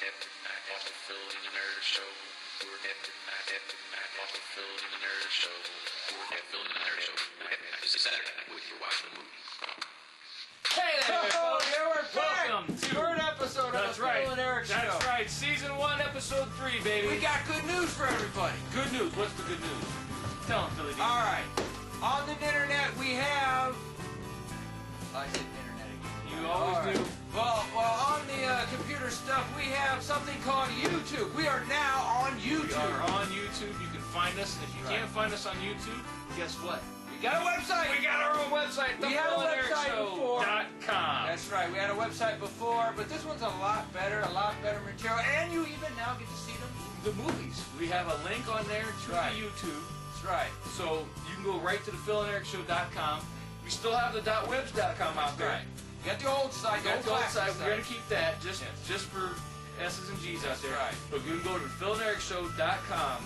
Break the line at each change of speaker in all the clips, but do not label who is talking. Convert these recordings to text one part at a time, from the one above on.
Watch the Phil and the Nerd Show. Watch the Phil and the Nerd Show. Phil and the Nerd Show. This is Saturday night when you're watching the movie.
Hey there, folks.
Yeah, we're back.
Welcome to
third episode of the Phil and Erik Show.
That's right. Season 1, Episode 3, baby.
We got good news for everybody.
Good news. What's the good news? Tell them, Philly.
All right. On the internet, we have... I said internet again.
You always do.
Well, on the computer stuff, we have something called YouTube. We are now on YouTube.
We are on YouTube. You can find us. If you can't find us on YouTube, guess what?
We got a website.
We got our own website.
We had a website before.
ThePhilandErikShow.com.
That's right. We had a website before, but this one's a lot better material, and you even now get to see
The movies. We have a link on there to the YouTube.
That's right.
So you can go right to ThePhilandErikShow.com. We still have the .webs.com out there.
Right. You got the old site.
We're going to keep that just for S's and G's out there.
Right.
But you can go to ThePhilandErikShow.com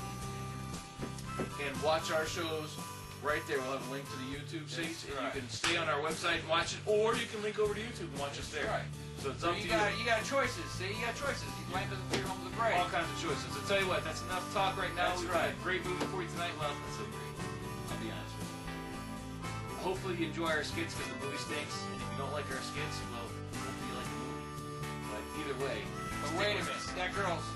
and watch our shows right there. We'll have a link to the YouTube seats, and you can stay on our website and watch it, or you can link over to YouTube and watch us there.
Right.
So it's up to you.
You got choices. See, you got choices. You land doesn't fear home to the brave.
All kinds of choices. I'll tell you what, that's enough talk right now.
That's
We've got a great movie for you tonight. Well, that's so great. I'll be honest with you. Hopefully you enjoy our skits because the movie stinks, and if you don't like our skits, well, hopefully you like the movie. But either way,
but wait a minute. That girl's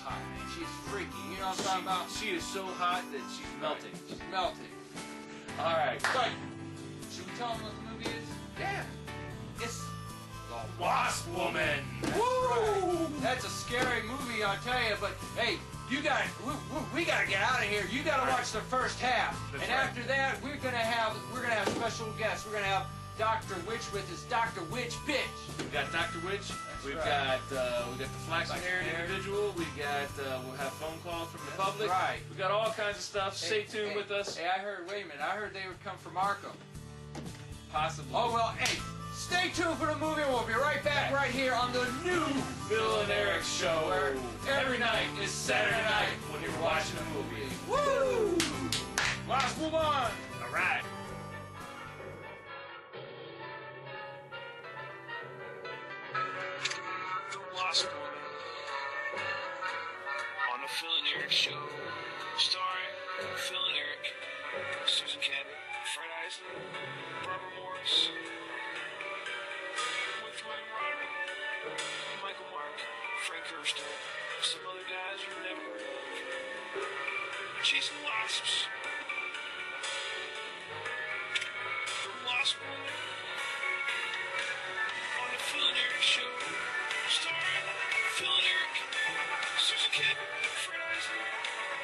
hot. She's freaky. You know what I'm talking about?
She is so hot that she's melting.
She's melting.
All right.
But should we tell them what the movie is?
Yeah.
It's
The Wasp Woman.
Woo! That's a scary movie, I'll tell you. But hey, we gotta get out of here. You gotta watch the first half, and after that, we're gonna have special guests. We're gonna have Dr. Witch with us, Dr. Witch Bitch.
We've got Dr. Witch. We've got the flaxen-haired individual. We'll have phone calls from the public.
Right.
We got all kinds of stuff. Stay tuned with us.
Hey, wait a minute. I heard they would come from Arkham.
Possibly.
Oh well. Hey, stay tuned for the movie. We'll be right back right here on the new
Phil and Erik Show. Where every night is Saturday night when you're watching a movie.
Woo! Let's move on.
All right.
Wasp Woman on the Phil and Erik Show, starring Phil and Erik, Susan Cabot, Fred Isley, Barbara Morris, with William Roderick, Michael Mark, Frank Kirsten, some other guys you've never heard of. Chasing Wasps. The Wasp Woman on the Phil and Erik Show. Starring Phil and Erik, Susan Cabot, Fred Isley,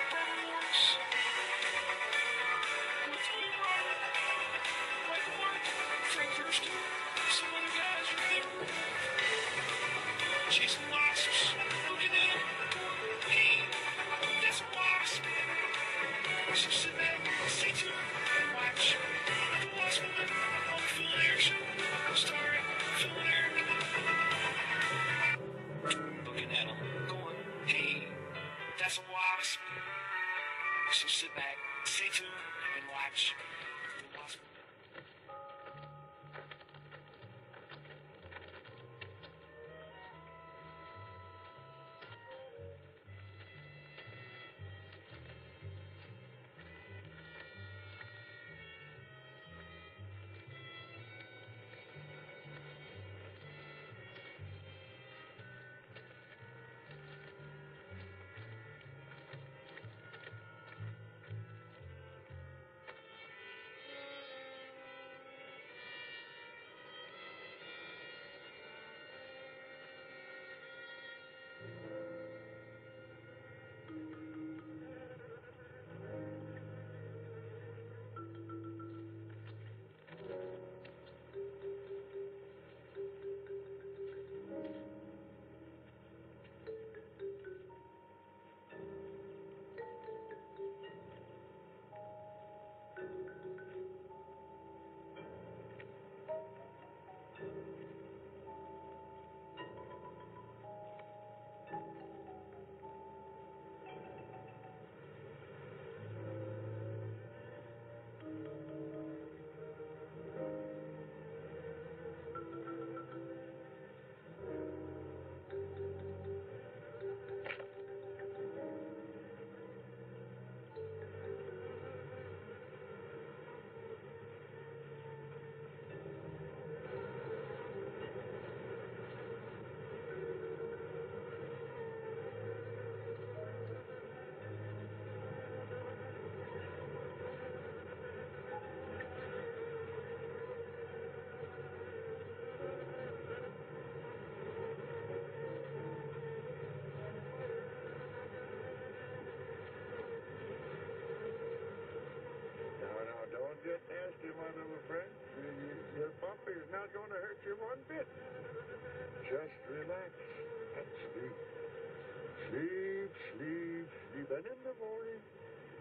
Barbara Morris, with William Roderick, Michael Mark, Frank Kirsten, some other guys you've never heard of. Chasing wasps, looking at them, hey, that's a wasp. So sit back, stay tuned, and watch The Wasp Woman on the Phil and Erik Show, starring Phil and Erik. Looking at him, going, hey, that's a wasp. So sit back, stay tuned, and watch The Wasp.
my little friend. Your puppy is not going to hurt you one bit. Just relax and sleep. Sleep, sleep, sleep. And in the morning,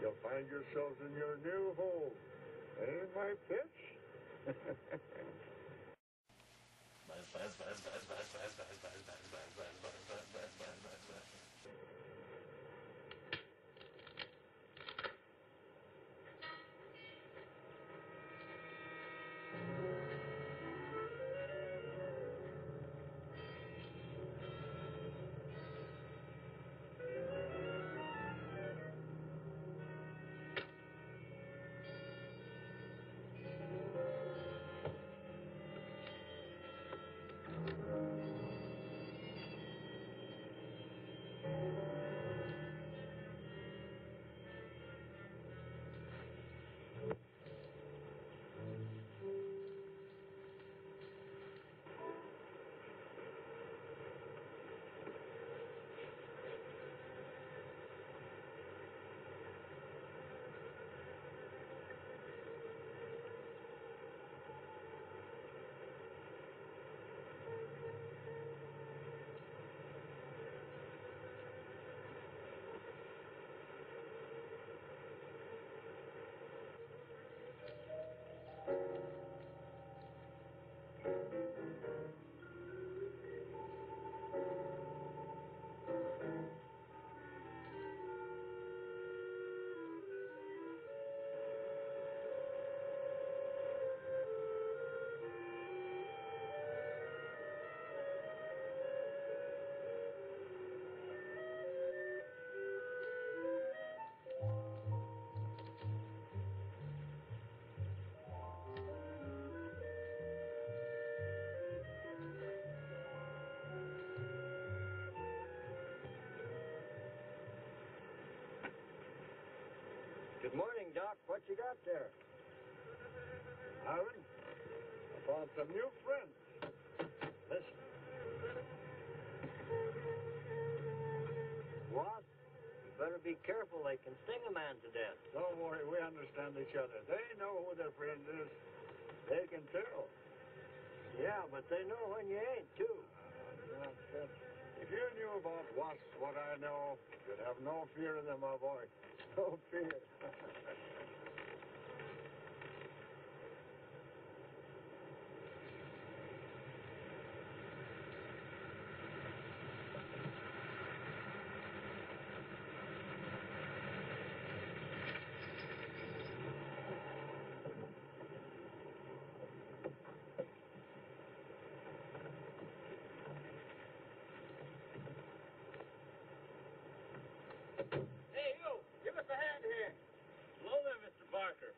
you'll find yourselves in your new home. Eh, my pets?
Good morning, Doc. What you got there?
Aaron, I found some new friends. Listen.
Wasp, you better be careful. They can sting a man to death.
Don't worry, we understand each other. They know who their friend is. They can tell.
Yeah, but they know when you ain't, too.
Nonsense. If you knew about wasps what I know, you'd have no fear of them, my boy. No fear.
Hey, you! Give us a hand here.
Hello there, Mr. Barker.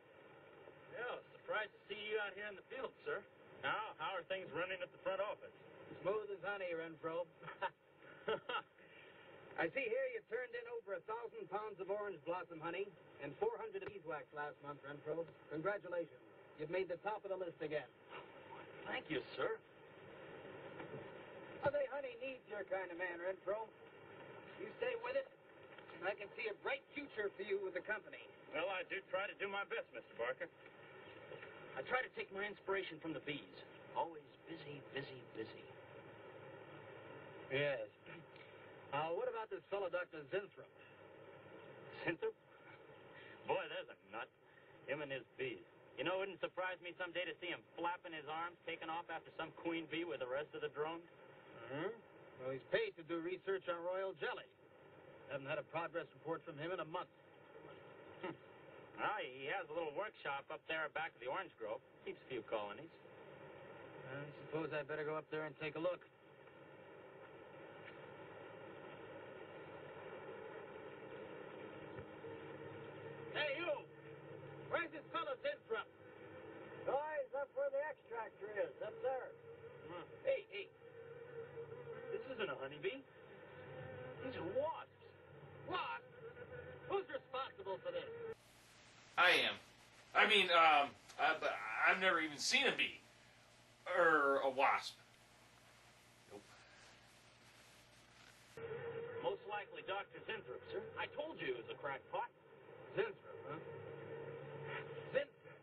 Yeah, surprised to see you out here in the field, sir. Now, how are things running at the front office?
Smooth as honey, Renfro. I see here you turned in over 1,000 pounds of orange blossom honey and 400 of beeswax last month, Renfro. Congratulations. You've made the top of the list again.
Thank you, sir.
Well, the honey needs your kind of man, Renfro. You stay with it, and I can see a bright future for you with the company.
Well, I do try to do my best, Mr. Barker. I try to take my inspiration from the bees. Always busy, busy, busy.
Yes. What about this fellow, Dr. Zinthrop?
Zinthrop? Boy, there's a nut. Him and his bees. You know, it wouldn't surprise me someday to see him flapping his arms, taking off after some queen bee with the rest of the drones.
Hmm? Well, he's paid to do research on royal jelly. Haven't had a progress report from him in a month.
Well, he has a little workshop up there back of the orange grove. Keeps a few colonies.
I suppose I better go up there and take a look. Hey, you! Where's this fellow Zinthrop?
Oh, he's up where the extractor is, up there.
Hey. This isn't a honeybee. These are wasps.
What? Who's responsible for this?
I am. I mean, I've never even seen a bee. Or a wasp. Nope.
Most likely Dr. Zinthrop, sir. I told you he was a crackpot.
Zinthrop, huh? Zinthrop.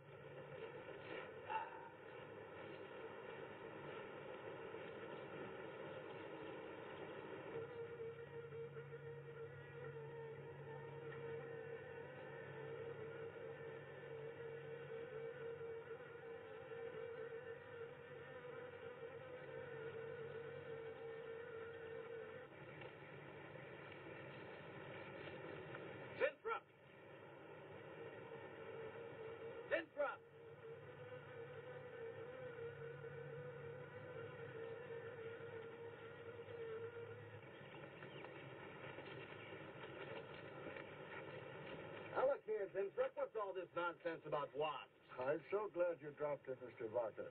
Zinthrop. What's all this nonsense about wasps?
I'm so glad you dropped in, Mr. Barker.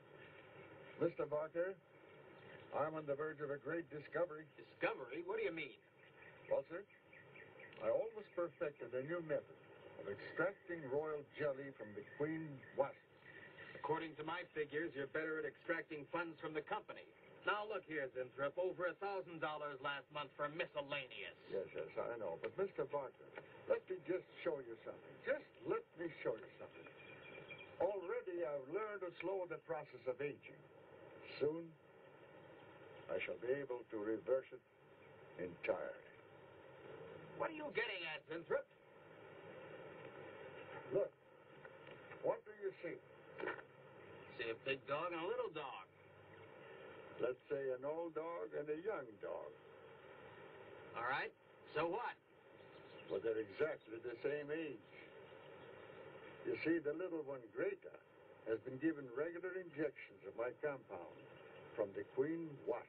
Mr. Barker, I'm on the verge of a great discovery.
Discovery? What do you mean?
Well, sir, I almost perfected a new method of extracting royal jelly from the queen wasp.
According to my figures, you're better at extracting funds from the company. Now, look here, Zinthrop. Over $1,000 last month for miscellaneous.
Yes, I know. But, Mr. Barker, let me just show you something. Just let me show you something. Already, I've learned to slow the process of aging. Soon, I shall be able to reverse it entirely.
What are you getting at, Zinthrop?
Look, what do you see?
See a big dog and a little dog.
Let's say an old dog and a young dog.
All right. So what?
Well, they're exactly the same age. You see, the little one, Greta, has been given regular injections of my compound from the queen wasp.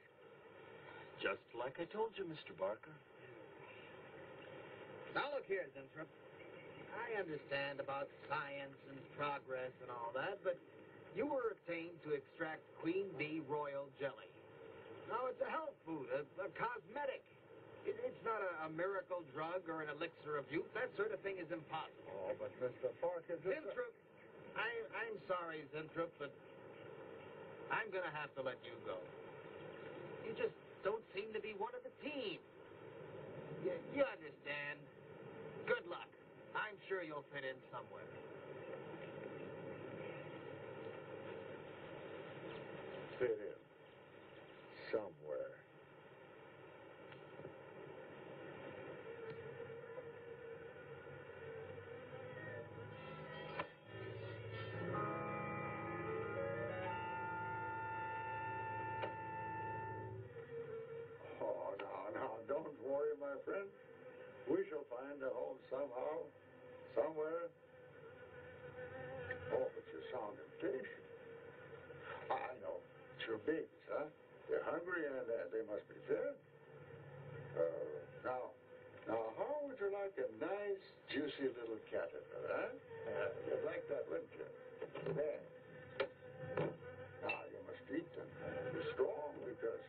Just like I told you, Mr. Barker.
Now, look here, Zinthrop. I understand about science and progress and all that, but you were attained to extract queen bee royal jelly. Now, it's a health food, a cosmetic. It's not a miracle drug or an elixir of youth. That sort of thing is impossible.
Oh, but Mr. Barker...
Zinthrop, I'm sorry, Zinthrop, but I'm going to have to let you go. You just don't seem to be one of the team. You understand. Good luck. I'm sure you'll fit in somewhere.
Fit in. Somewhere. Oh, now, don't worry, my friend. We shall find a home somehow, somewhere. Oh, but you sound impatient. I know. It's your babies, huh? They're hungry and they must be fed. Now, how would you like a nice, juicy little caterpillar, huh? You'd like that, wouldn't you? There. Now, you must eat them. Be strong because,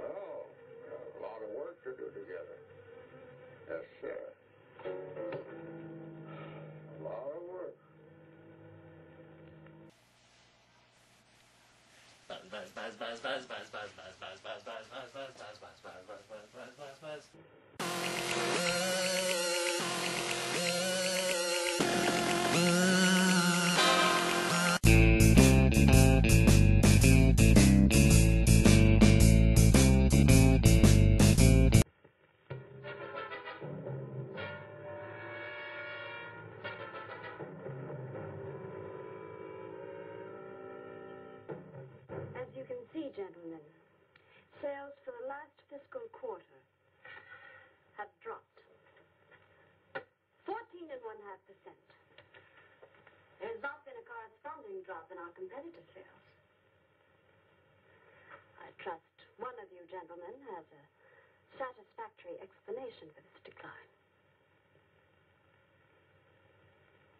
well, we have a lot of work to do together. Yes, sir. A lot of work.
As you can see, gentlemen, sales for the last fiscal quarter have dropped 14.5%. There has not been a corresponding drop in our competitive sales. I trust one of you gentlemen has a satisfactory explanation for this decline.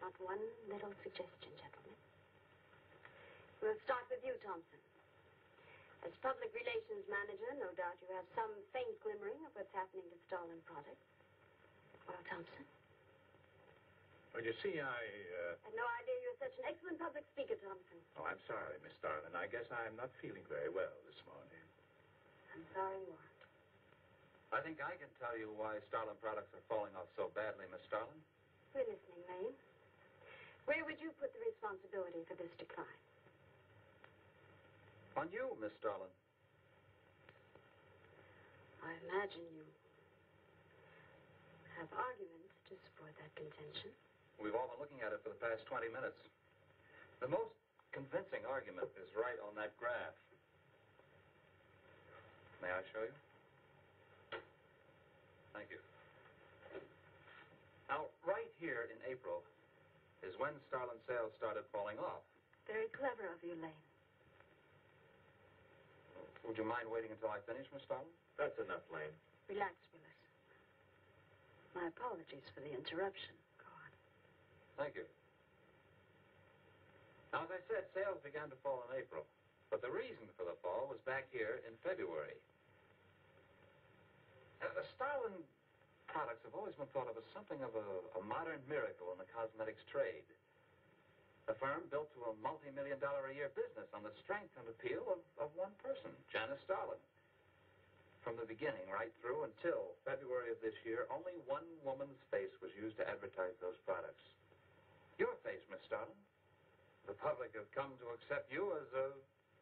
Not one little suggestion, gentlemen. We'll start with you, Thompson. As public relations manager, no doubt you have some faint glimmering of what's happening to stolen products. Well, Thompson?
Well, you see, I
had no idea you were such an excellent public speaker, Thompson.
Oh, I'm sorry, Miss Starlin. I guess I'm not feeling very well this morning.
I'm sorry you aren't.
I think I can tell you why Starlin products are falling off so badly, Miss Starlin.
We're listening, Lane. Where would you put the responsibility for this decline?
On you, Miss Starlin.
I imagine you have arguments to support that contention.
We've all been looking at it for the past 20 minutes. The most convincing argument is right on that graph. May I show you? Thank you. Now, right here in April is when Starlin sales started falling off.
Very clever of you, Lane.
Would you mind waiting until I finish, Miss Starlin?
That's enough, Lane.
Relax, Willis. My apologies for the interruption. Go on.
Thank you. Now, as I said, sales began to fall in April. But the reason for the fall was back here in February. Starlin products have always been thought of as something of a modern miracle in the cosmetics trade. The firm built to a multi-million-dollar-a-year business on the strength and appeal of one person, Janice Starlin. From the beginning, right through until February of this year, only one woman's face was used to advertise those products. Your face, Miss Starlin. The public have come to accept you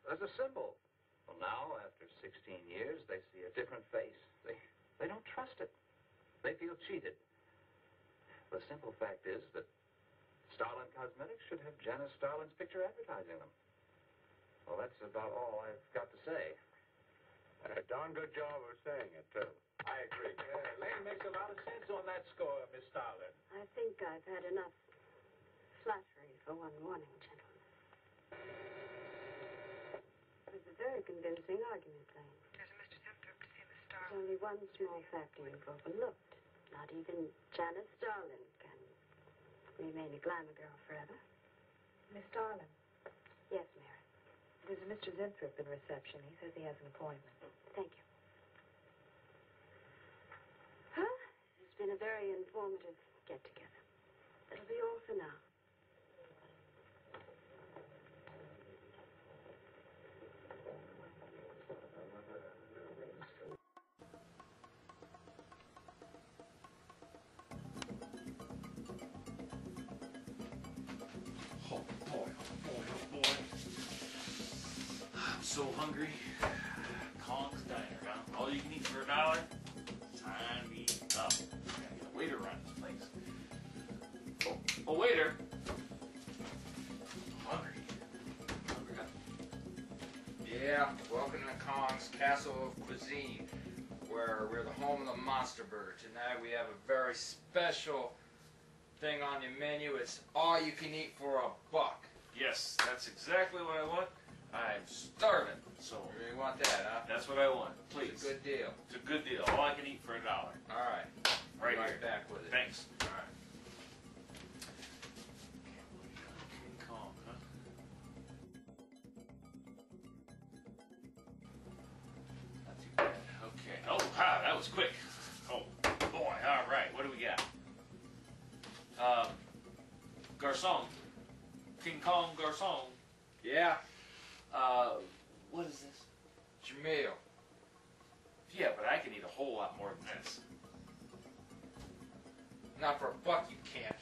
as a symbol. Well, now, after 16 years, they see a different face. They don't trust it. They feel cheated. The simple fact is that Starlin Cosmetics should have Janice Starlin's picture advertising them. Well, that's about all I've got to say.
A darn good job of saying it, too.
I agree.
Lane makes a lot of sense on that score, Miss Starlin.
I think I've had enough flattery for one morning, gentlemen. It was a very convincing argument, Lane.
There's a Mr. Simper to see Miss
There's
Starlin.
only one small factor you've overlooked. Not even Janice Starlin can remain a glamour girl forever.
Miss Starlin,
Yes, Mary.
there's a Mr. Zinthrop in reception. He says he has an appointment.
Thank you. Well, it's been a very informative get-together. That'll be all for now.
Oh, boy, oh, boy. I'm so hungry. Kong's Diner, huh? All you can eat for $1? Time to eat up. Gotta get a waiter around this place. Oh, waiter. Hungry. Hungry, huh?
Yeah, welcome to Kong's Castle of Cuisine, where we're the home of the Monster Burger. Tonight we have a very special thing on the menu. It's all you can eat for $1.
Yes, that's exactly what I want. I'm starving, so
You really want that, huh?
that's what I want. Please.
It's a good deal.
It's a good deal. All I can eat for $1.
All right.
Right
Right
here.
back with it.
Thanks. All right. King Kong, huh? Not too bad. Okay. Oh, wow, that was quick. Oh, boy. All right. What do we got? Garçon. King Kong Garçon.
Yeah,
What is this?
it's your meal.
Yeah, but I can eat a whole lot more than this.
Not for $1, you can't.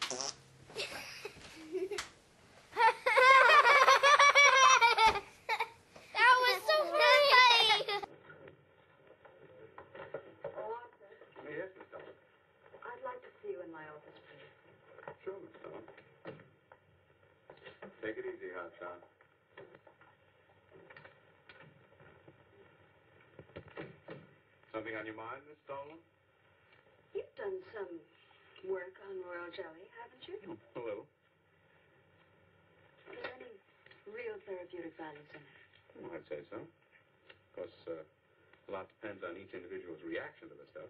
That was so funny!
Yes, Miss Starlin.
I'd like to see you in my office, please.
Sure, Miss Starlin. Take it easy, Hotshot. Something on your mind, Miss Starlin?
You've done some work on royal jelly, haven't you?
A little.
Are there any real therapeutic values in it?
Well, I'd say so. Of course, a lot depends on each individual's reaction to the stuff.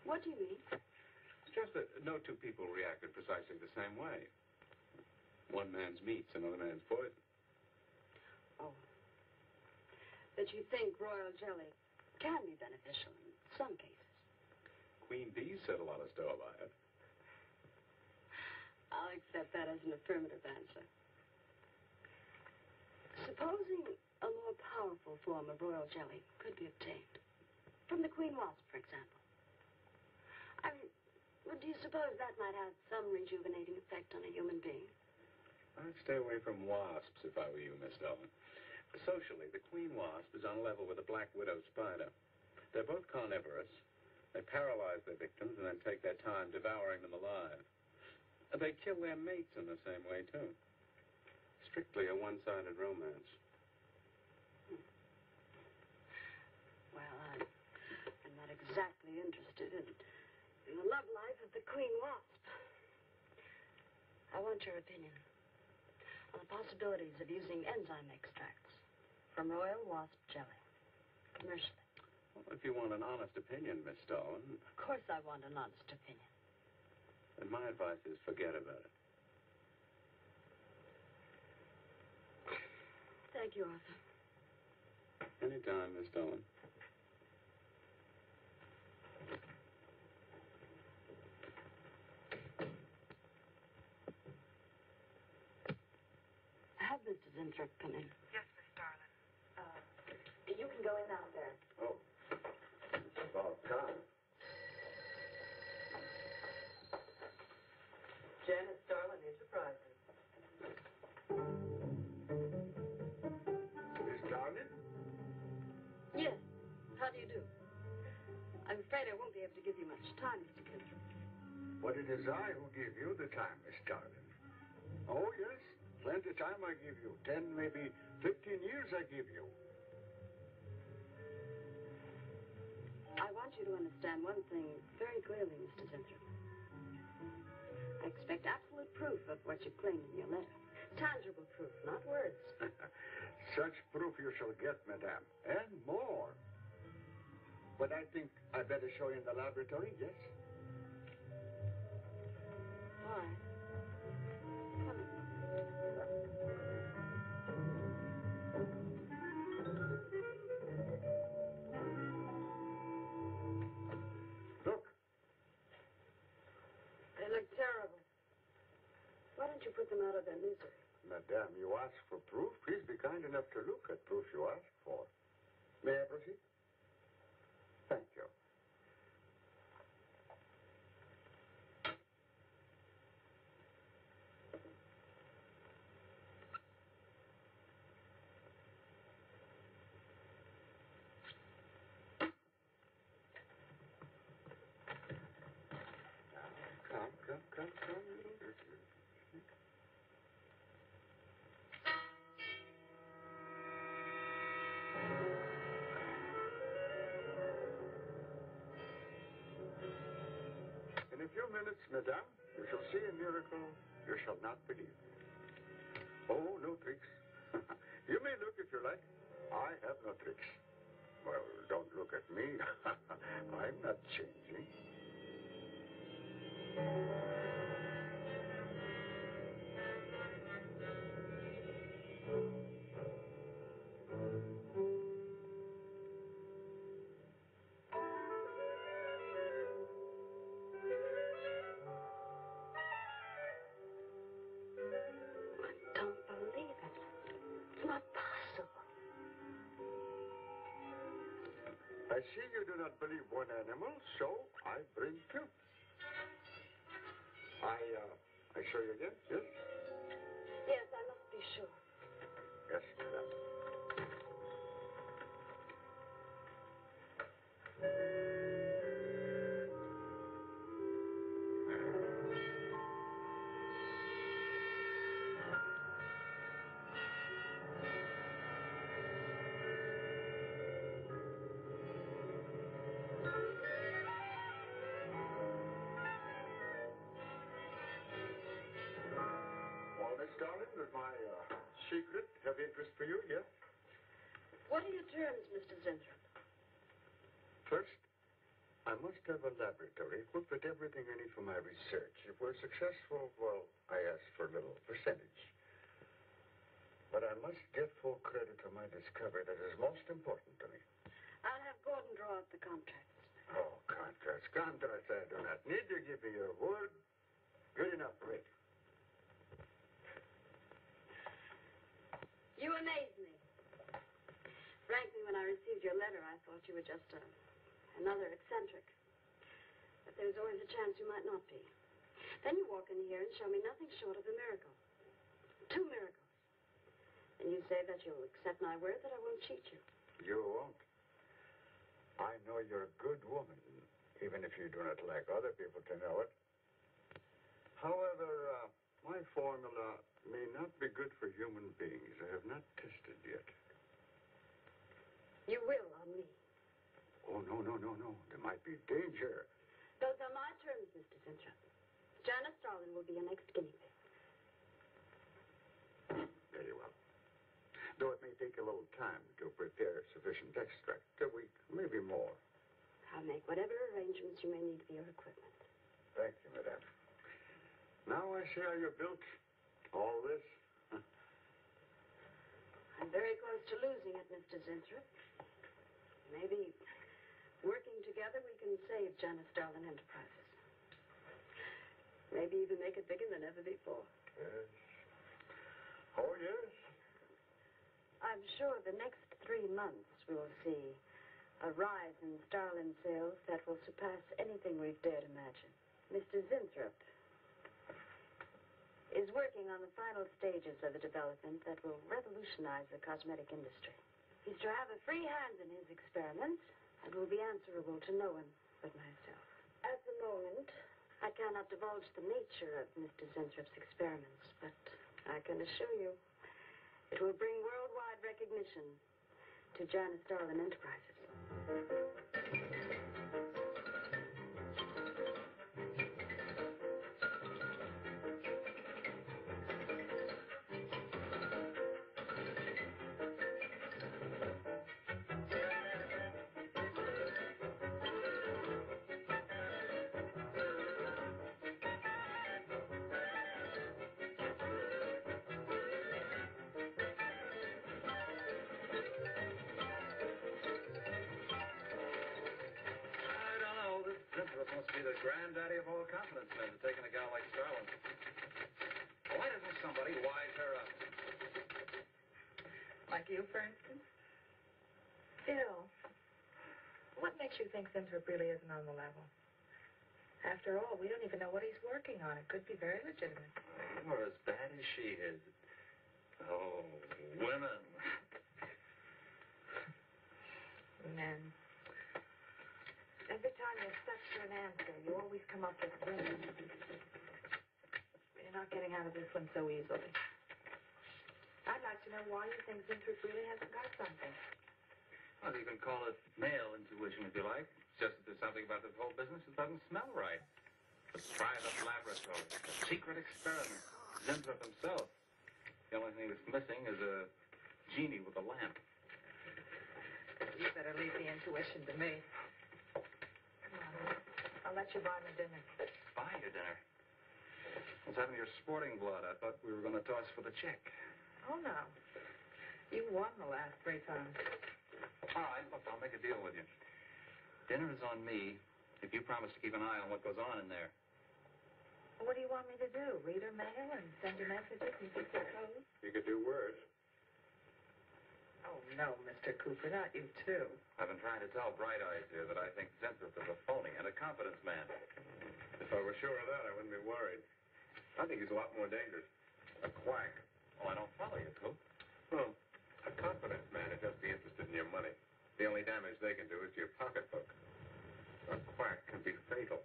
What do you mean?
It's just that no two people reacted precisely the same way. One man's meat's another man's poison.
Oh. That you think royal jelly can be beneficial in some cases.
Queen Bee said a lot of store by it.
I'll accept that as an affirmative answer. Supposing a more powerful form of royal jelly could be obtained. From the queen wasp, for example. I mean, do you suppose that might have some rejuvenating effect on a human being?
I'd stay away from wasps if I were you, Miss Starlin. Socially, the queen wasp is on a level with the black widow spider. They're both carnivorous. They paralyze their victims and then take their time devouring them alive. They kill their mates in the same way, too. Strictly a one-sided romance.
Well, I'm not exactly interested in the love life of the queen wasp. I want your opinion on the possibilities of using enzyme extracts from royal wasp jelly, commercially.
Well, if you want an honest opinion, Miss Starlin,
Of course I want an honest opinion.
then
my advice is forget about it.
Thank you, Arthur.
Anytime, Miss Dolan.
Have Mr. Zinthrop come in.
Yes, Miss Darling. You can go in now, sir.
Oh, it's about time.
Janice Darling Enterprises.
Miss Darling?
Yes. How do you do? I'm afraid I won't be able to give you much time, Mr. Zinthrop.
But it is I who give you the time, Miss Darling. Oh, yes. Plenty of time I give you. 10, maybe 15 years I give you.
I want you to understand one thing very clearly, Mr. Zinthrop. I expect absolute proof of what you claimed in your letter. Tangible proof, not words.
Such proof you shall get, madame. And more. But I think I better show you in the laboratory, yes?
All right. Come in.
Look.
They look terrible. Why don't you put them out of their misery?
Madame, you ask for proof. Please be kind enough to look at proof you ask for. May I proceed? Thank you. Come. In a few minutes, madame, you shall see a miracle you shall not believe. Oh, no tricks. You may look if you like. I have no tricks. Well, don't look at me. I'm not changing.
I don't believe it. It's not possible.
I see you do not believe one animal, so I bring two. I show you again, yes?
Yes, I must be sure.
Yes, madame. Well, Miss Darling, does my secret have interest for you, yes?
What are your terms, Mr. Zinthrop?
First, I must have a laboratory equipped with everything I need for my research. If we're successful, well, I ask for a little percentage. But I must get full credit for my discovery. That is most important to me.
I'll have Gordon draw up the contracts.
Oh, contracts. Contracts I do not need. You give me your word. Good enough for it.
You amaze me. Frankly, when I received your letter, I thought you were just another eccentric. But there was always a chance you might not be. Then you walk in here and show me nothing short of a miracle. 2 miracles. And you say that you'll accept my word that I won't cheat you.
You won't. I know you're a good woman, even if you do not like other people to know it. However, my formula may not be good for human beings. I have not tested yet.
You will on me.
Oh, no. There might be danger.
Those are my terms, Mr. Zinthrop. Janice Darling will be your next guinea pig.
Very well. Though it may take a little time to prepare sufficient extract, a week, maybe more.
I'll make whatever arrangements you may need for your equipment.
Thank you, madame. see how you're built. All this.
I'm very close to losing it, Mr. Zinthrop. Maybe working together we can save Janice Darlin Enterprises. Maybe even make it bigger than ever before.
Yes. Oh, yes.
I'm sure the next 3 months we will see a rise in Starlin sales that will surpass anything we've dared imagine. Mr. Zinthrop is working on the final stages of a development that will revolutionize the cosmetic industry. He's to have a free hand in his experiments and will be answerable to no one but myself. At the moment, I cannot divulge the nature of Mr. Zinthrup's experiments, but I can assure you it will bring worldwide recognition to Janice Darlin Enterprises.
Zinthrop must be the granddaddy of all confidence men to taking a gal like Starlin. Why doesn't somebody wise her up?
Like you, for instance? Phil, what makes you think Zinthrop really isn't on the level? After all, we don't even know what he's working on. It could be very legitimate.
You're as bad as she is. Oh, women.
Men. Every time you search for an answer, you always come up with women. You're not getting out of this one so easily. I'd like to know why you think Zinthrop really hasn't got something.
Well, you can call it male intuition if you like. It's just that there's something about this whole business that doesn't smell right. The private laboratory, the secret experiment, Zinthrop himself. The only thing that's missing is a genie with a lamp.
You better leave the intuition to me. Come on. I'll let you buy my dinner.
Buy your dinner? What's happened to your sporting blood? I thought we were going to toss for the check.
Oh, no. You won the last 3 times.
All right, look, I'll make a deal with you. Dinner is on me if you promise to keep an eye on what goes on in there.
What do you want me to do? Read her mail and send you messages and fix your clothes?
You could do worse.
Oh, no, Mr. Cooper, not you, too.
I've been trying to tell Bright Eyes here that I think Zinthrop is a phony and a confidence man.
If I were sure of that, I wouldn't be worried. I think he's a lot more dangerous. A quack.
Oh, I don't follow you, Coop.
Well, a confidence man would just be interested in your money. The only damage they can do is to your pocketbook. A quack can be fatal.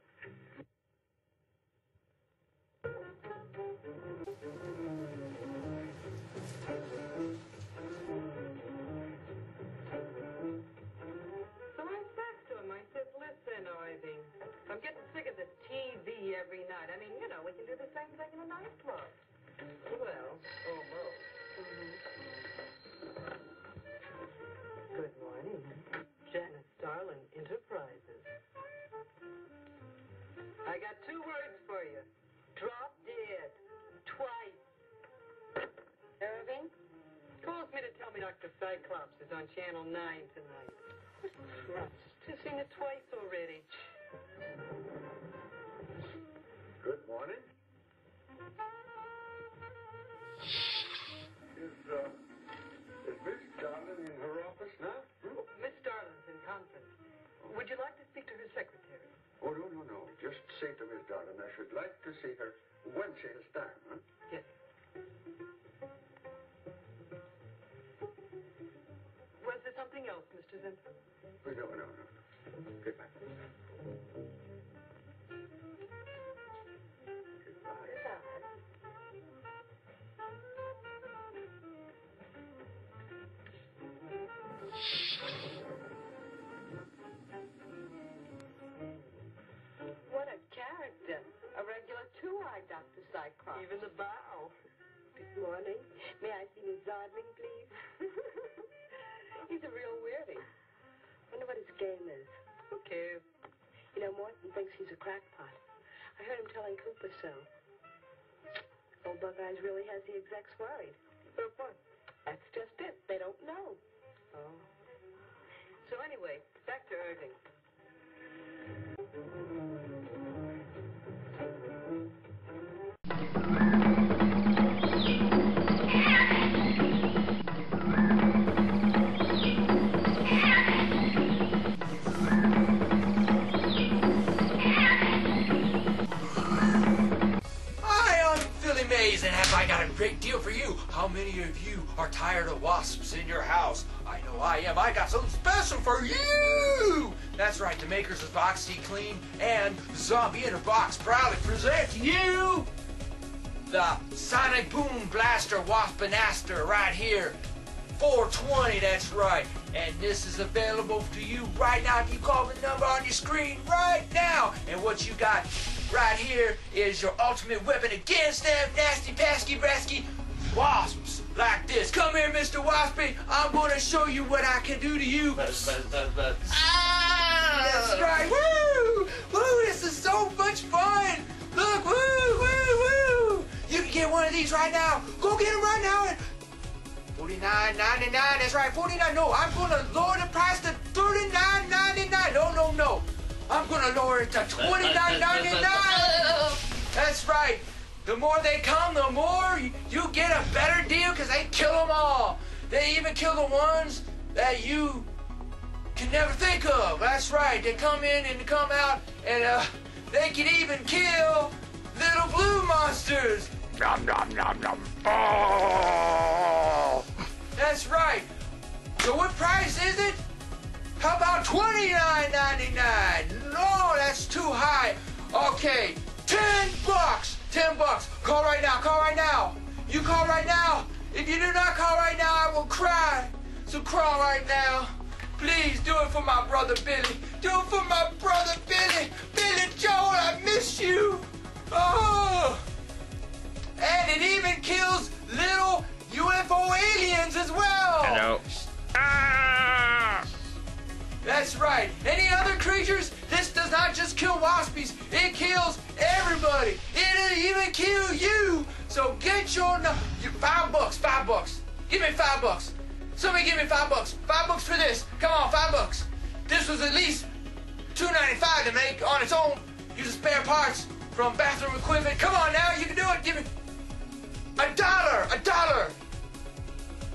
So I said to him, I said, listen, Irving, I'm getting sick of this TV every night. I mean, you know, we can do the same thing in a nightclub. Well, almost. Good morning. Janice Darlin Enterprises. I got 2 words for you. Drop dead. Twice.
Irving?
Calls me to tell me Dr. Cyclops is on Channel 9 tonight. Christ, I've seen it twice already.
Good morning. Is Miss Darlin in her office now?
Miss Darlin's in conference. Would you like to speak to her secretary?
Oh, no. Just say to Miss Darlin I should like to see her when she has time, huh?
Yes. Was there something else, Mr. Zinthrop?
Oh, no. Goodbye.
What a character. A regular 2-eyed Dr. Cyclops.
Even the bow.
Good morning. May I see Miss Zodling, please? He's a real weirdie. Wonder what his game is.
Who cares?
You know, Morton thinks he's a crackpot. I heard him telling Cooper so.
Old Buckeyes really has the execs worried.
Look what?
That's just it. They don't know.
Oh. So anyway, back to Irving.
Hi, I'm Philly Mays, and have I got a great deal for you. How many of you are tired of wasps in your house? I know I am. I got something special for you! That's right, the makers of Boxy Clean and Zombie in a Box proudly present to you the Sonic Boom Blaster Waspinaster right here. 420, that's right. And this is available to you right now if you call the number on your screen right now. And what you got right here is your ultimate weapon against them nasty, pesky, brasky wasps like this. Come here, Mr. Waspy. I'm going to show you what I can do to you. Ah, that's right. Woo! Woo, this is so much fun. Look, woo, woo, woo. You can get one of these right now. Go get them right now. $49.99, that's right, $49. No, I'm going to lower the price to $39.99. No. I'm going to lower it to $29.99. That's right. The more they come, the more you get a better deal because they kill them all. They even kill the ones that you can never think of. That's right. They come in and come out, and they can even kill little blue monsters. Nom, nom, nom, nom. Oh! That's right. So what price is it? How about $29.99? No, that's too high. Okay, $10. $10. Call right now. Call right now. You call right now. If you do not call right now, I will cry. So call right now. Please do it for my brother Billy. Do it for my brother Billy. Billy Joel, I miss you. Oh. And it even kills little UFO aliens as well.
Hello.
Ah! That's right. Any other creatures? This does not just kill waspies. It kills everybody. It'll even kill you. So get your $5. $5. Give me $5. Somebody give me $5. $5 for this. Come on, $5. This was at least $2.95 to make on its own. Use spare parts from bathroom equipment. Come on now, you can do it. Give me $1.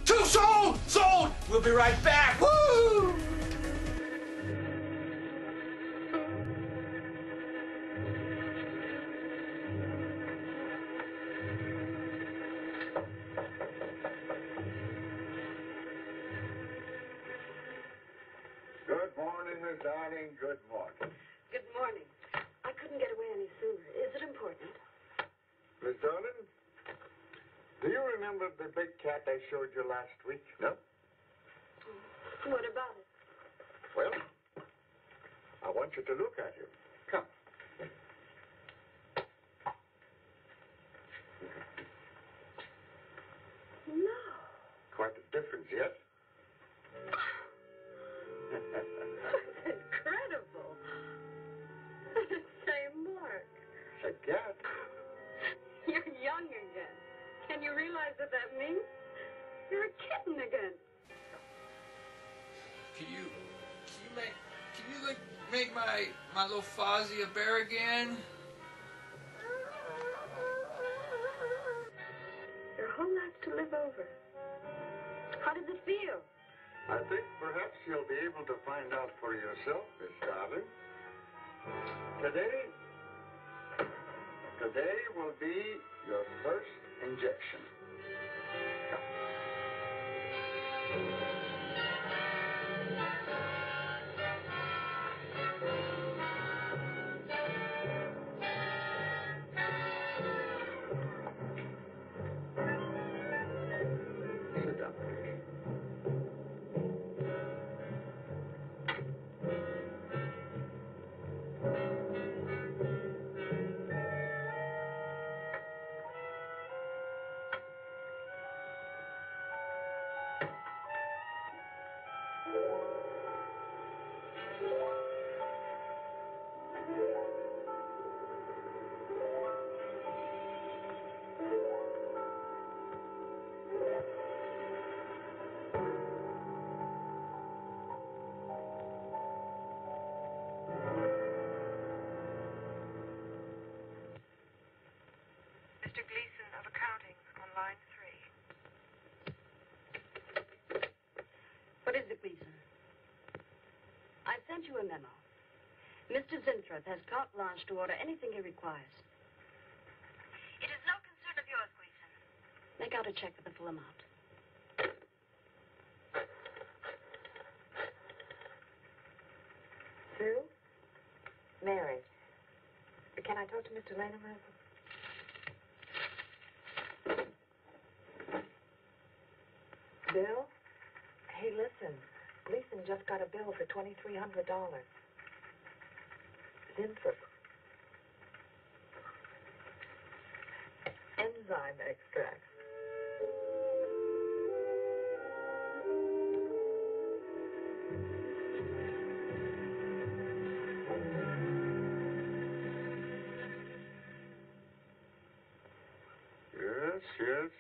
$2 sold. We'll be right back. Woo!
Good morning, Miss Darling. Good morning.
Good morning. I couldn't get away any sooner. Is it important?
Miss Darling, do you remember the big cat I showed you last week? No?
What about it?
Well, I want you to look at him. Come.
No.
Quite a difference, yes?
That's incredible. Say, Mark.
A cat?
You're young again. Can you realize what that means? You're a kitten again.
Can you make my little Fozzie a bear again?
Your whole life to live over. How does it feel?
I think perhaps you'll be able to find out for yourself, Miss Darling. Today will be your first injection. Sit down, please.
Mr. Gleason of accounting on line 3.
What is it, Gleason? I've sent you a memo. Mr. Zinthrop has carte blanche to order anything he requires. It is no concern of yours, Gleason. Make out a check for the full amount.
Sue? Mary. Can I talk to Mr. Lane a minute? Bill? Hey, listen. Gleason just got a bill for $2,300. Zinthrop. Enzyme extract.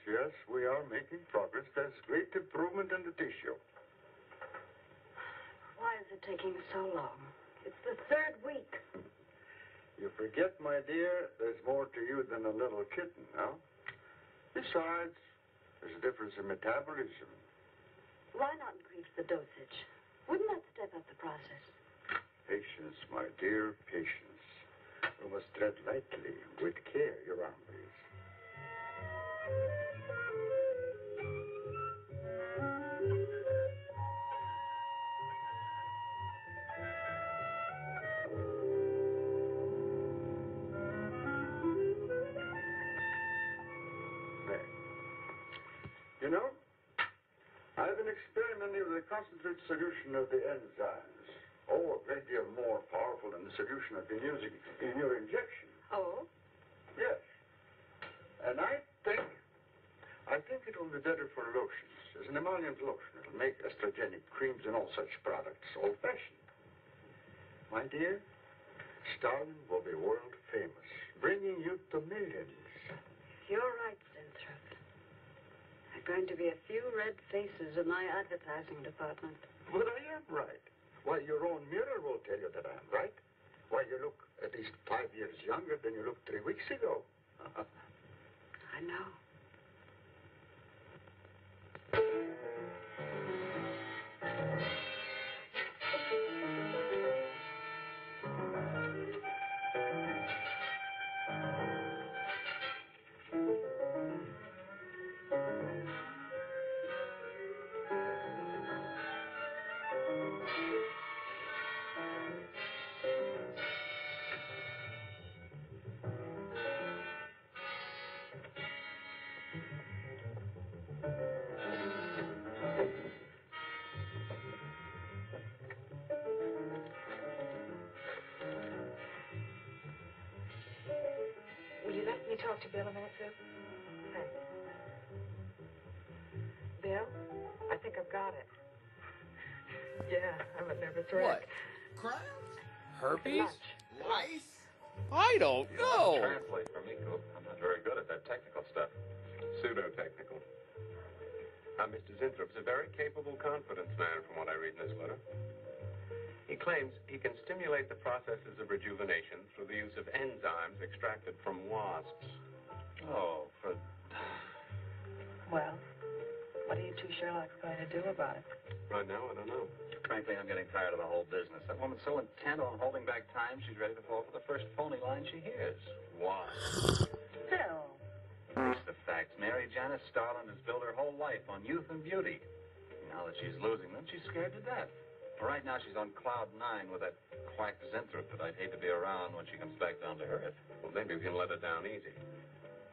Yes, we are making progress. There's great improvement in the tissue.
Why is it taking so long? It's the third week.
You forget, my dear, there's more to you than a little kitten, no? Besides, there's a difference in metabolism.
Why not increase the dosage? Wouldn't that step up the process?
Patience, my dear, patience. We must tread lightly, with care, your arm, please. There. You know, I've been experimenting with a concentrated solution of the enzymes. Oh, a great deal more powerful than the solution I've been using in your injection.
Oh?
Yes. And I think it will be better for lotions. As an emollient lotion, it'll make estrogenic creams and all such products old-fashioned. My dear, Stalin will be world famous, bringing you to millions.
You're right, Zinthrop. There are going to be a few red faces in my advertising department.
But I am right. Why, your own mirror will tell you that I am right. Why, you look at least 5 years younger than you looked 3 weeks ago.
I know.
Will you let me talk to Bill a minute, Sue? Thanks. Bill, I think I've got it. Yeah, I'm a nervous wreck.
What? Herpes?
Lice?
I don't know.
Translate for me, Coop. I'm not very good at that technical stuff.
Pseudo-technical. Mr. Zinthrop's a very capable, confidence man, from what I read in this letter. He claims he can stimulate the processes of rejuvenation through the use of enzymes extracted from wasps.
Oh, for...
Well, what are you two Sherlocks going to do about it?
Right now, I don't know.
Frankly, I'm getting tired of the whole business. That woman's so intent on holding back time, she's ready to fall for the first phony line she hears. Why?
Bill.
Face the facts, Mary Janice Starland has built her whole life on youth and beauty. Now that she's losing them, she's scared to death. Right now, she's on cloud 9 with that quack Zinthrop that I'd hate to be around when she comes back down to earth.
Well, maybe we can let her down easy.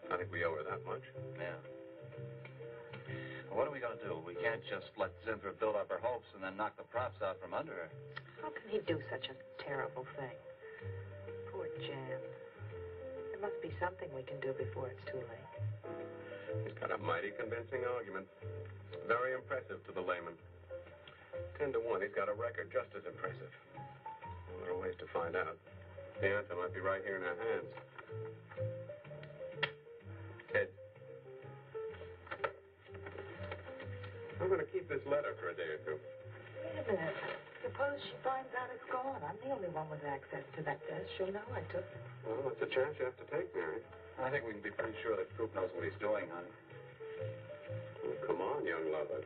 I think we owe her that much.
Yeah. What are we going to do? We can't just let Zinthrop build up her hopes and then knock the props out from under her.
How can he do such a terrible thing? Poor Jan. There must be something we can do before it's too late.
He's got a mighty convincing argument. Very impressive to the layman. 10 to 1, he's got a record just as impressive. Well, there are ways to find out. The answer might be right here in our hands. Ted. I'm going to keep this letter for a day or two.
Wait a minute. Suppose she finds out it's gone. I'm the only one with access to that desk. She'll know I took it.
Well, that's a chance you have to take, Mary.
I think we can be pretty sure that Coop knows what he's doing, honey.
Well, come on, young lover.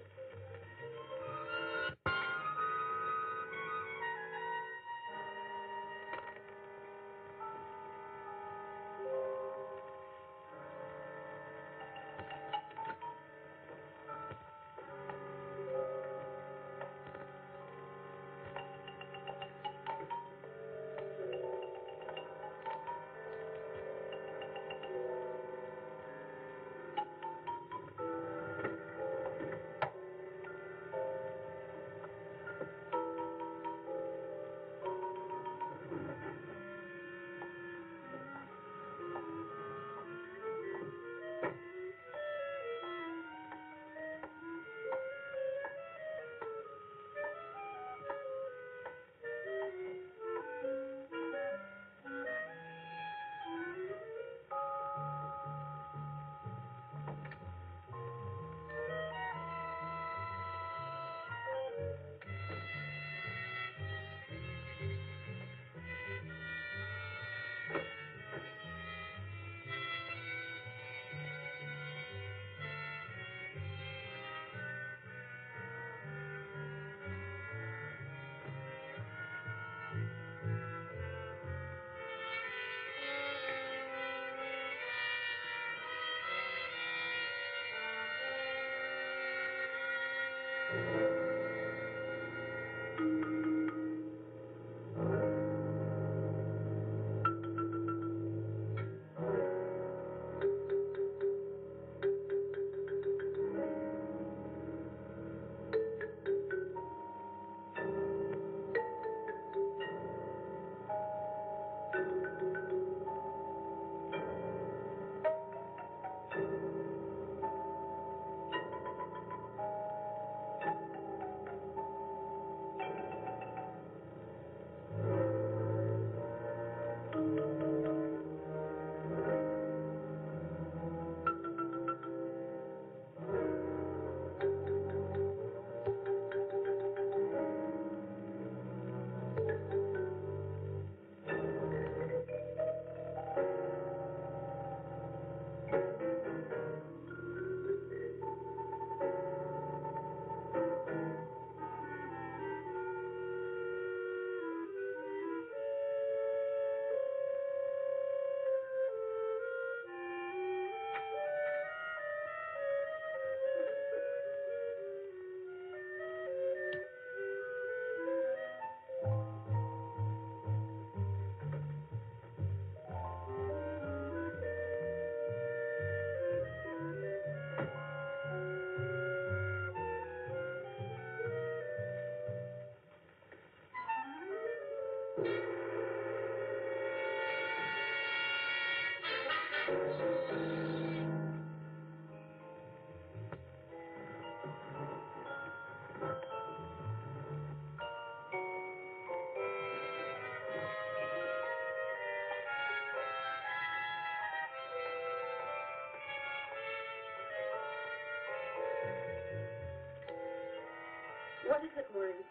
What is it, Maureen?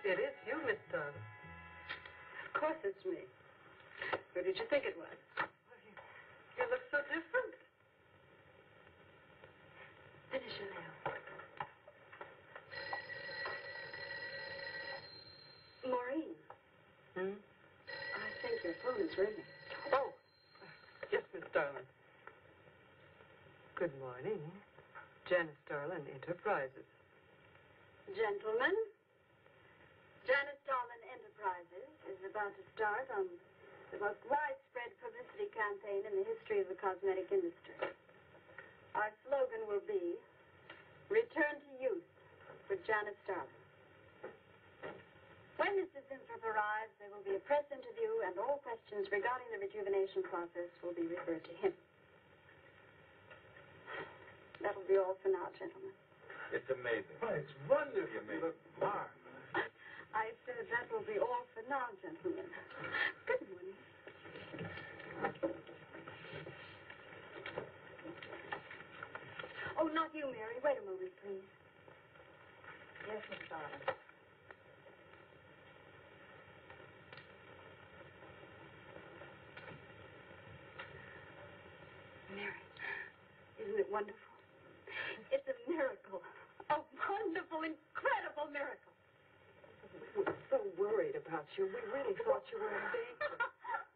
It is you, Miss Darling.
Of course it's me. Who did you think it was?
You look so different.
Finish your nail. Maureen. I think your phone is ringing.
Oh, yes, Miss Darling. Good morning. Janice Darlin Enterprises.
Gentlemen, Janice Darlin Enterprises is about to start on the most widespread publicity campaign in the history of the cosmetic industry. Our slogan will be, Return to Youth for Janice Darlin. When Mr. Zinthrop arrives, there will be a press interview, and all questions regarding the rejuvenation process will be referred to him. That'll be all for now, gentlemen.
It's amazing.
Why, it's wonderful. You look marvelous.
I said that will be all for now, gentlemen. Good morning. Oh, not you, Mary. Wait a moment, please.
Yes, Miss Darling.
Mary, isn't it wonderful? It's a miracle. A wonderful, incredible miracle.
We were so worried about you. We really thought you were in danger.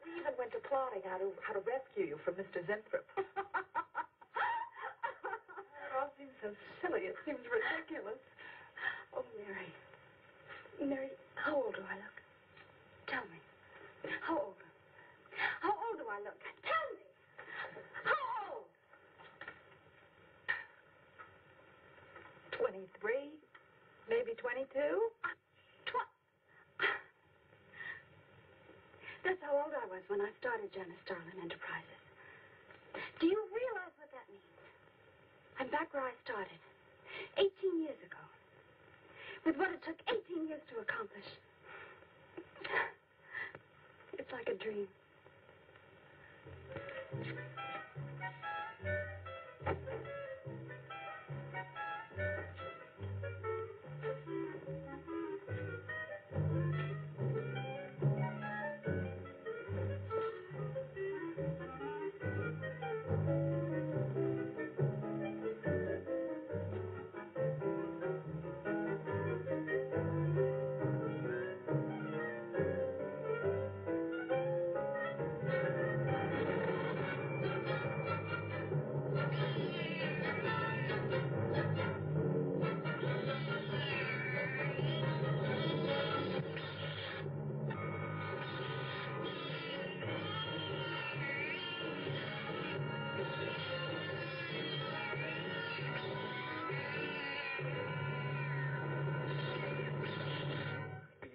We even went to plotting how to rescue you from Mr. Zinthrop. It all seems so silly. It seems ridiculous.
Oh, Mary. Mary, how old do I look? Tell me. How old? How old do I look? Tell me. How old?
23, maybe 22.
That's how old I was when I started Janice Starlin Enterprises. Do you realize what that means? I'm back where I started, 18 years ago, with what it took 18 years to accomplish. It's like a dream.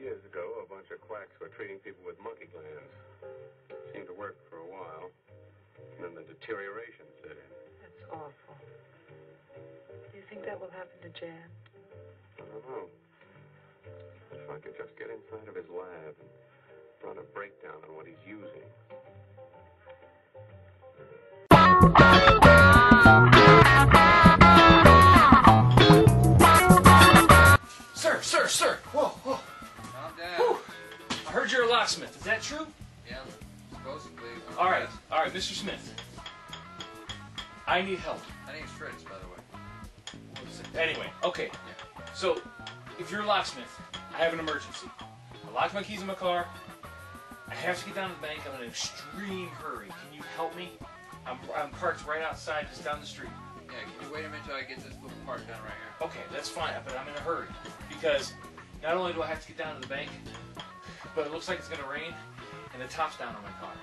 Years ago, a bunch of quacks were treating people with monkey glands. Seemed to work for a while. And then the deterioration set in.
That's awful. Do you think that will happen to Jan?
I don't know. If I could just get inside of his lab and run a breakdown on what he's using.
Sir. Whoa.
Calm down.
Whew. I heard you're a locksmith. Is that true?
Yeah, supposedly.
All right, Mr. Smith. I need help.
My name's Fritz, by the way.
Anyway, okay. So, if you're a locksmith, I have an emergency. I locked my keys in my car. I have to get down to the bank. I'm in an extreme hurry. Can you help me? I'm parked right outside, just down the street.
Yeah, can you wait a minute until I get this little part done right here?
Okay, that's fine, but I'm in a hurry. Because not only do I have to get down to the bank, but it looks like it's going to rain, and the top's down on my car.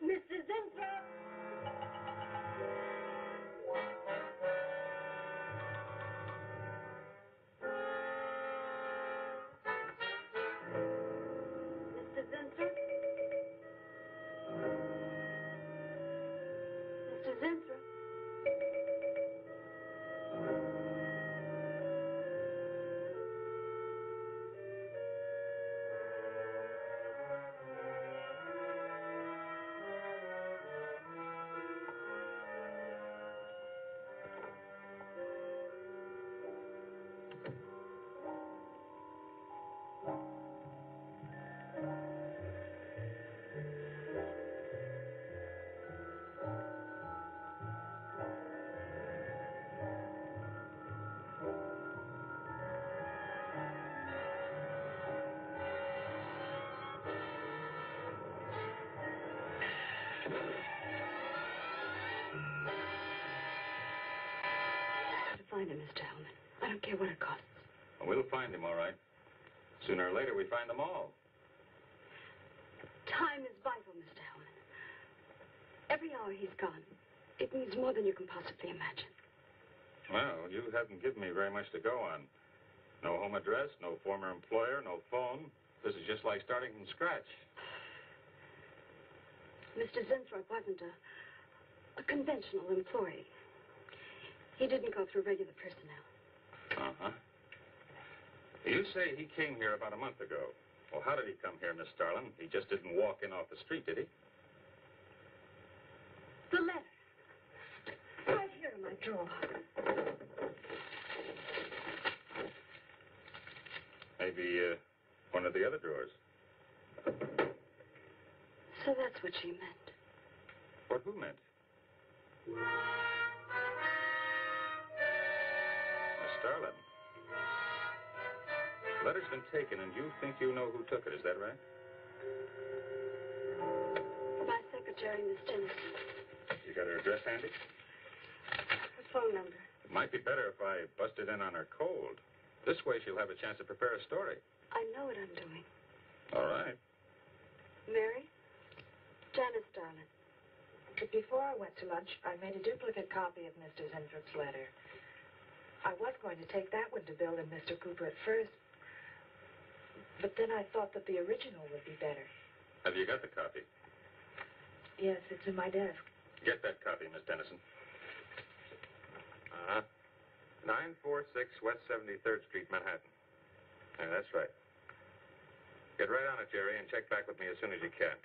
Mr. Zinthrop! Mr. Zinthrop? Mr. Zinthrop? Find him, Mr. Hellman. I don't care what it costs.
We'll find him, all right. Sooner or later, we find them all.
Time is vital, Mr. Hellman. Every hour he's gone, it means more than you can possibly imagine.
Well, you haven't given me very much to go on. No home address, no former employer, no phone. This is just like starting from scratch.
Mr. Zinthrop wasn't a conventional employee. He didn't go through regular personnel.
Uh-huh. You say he came here about a month ago. Well, how did he come here, Miss Starlin? He just didn't walk in off the street, did he?
The letter. Right here in my drawer.
Maybe one of the other drawers.
So that's what she meant.
What who meant? Miss Starlin. The letter's been taken, and you think you know who took it. Is that right?
My secretary, Miss Tennyson.
You got her address handy?
Her phone number.
It might be better if I busted in on her cold. This way she'll have a chance to prepare a story.
I know what I'm doing.
All right.
Mary? Janice Starlin.
But before I went to lunch, I made a duplicate copy of Mr. Zintrop's letter. I was going to take that one to Bill and Mr. Cooper at first, but then I thought that the original would be better.
Have you got the copy?
Yes, it's in my desk.
Get that copy, Miss Dennison. 946 West 73rd Street, Manhattan. Yeah, that's right. Get right on it, Jerry, and check back with me as soon as you can.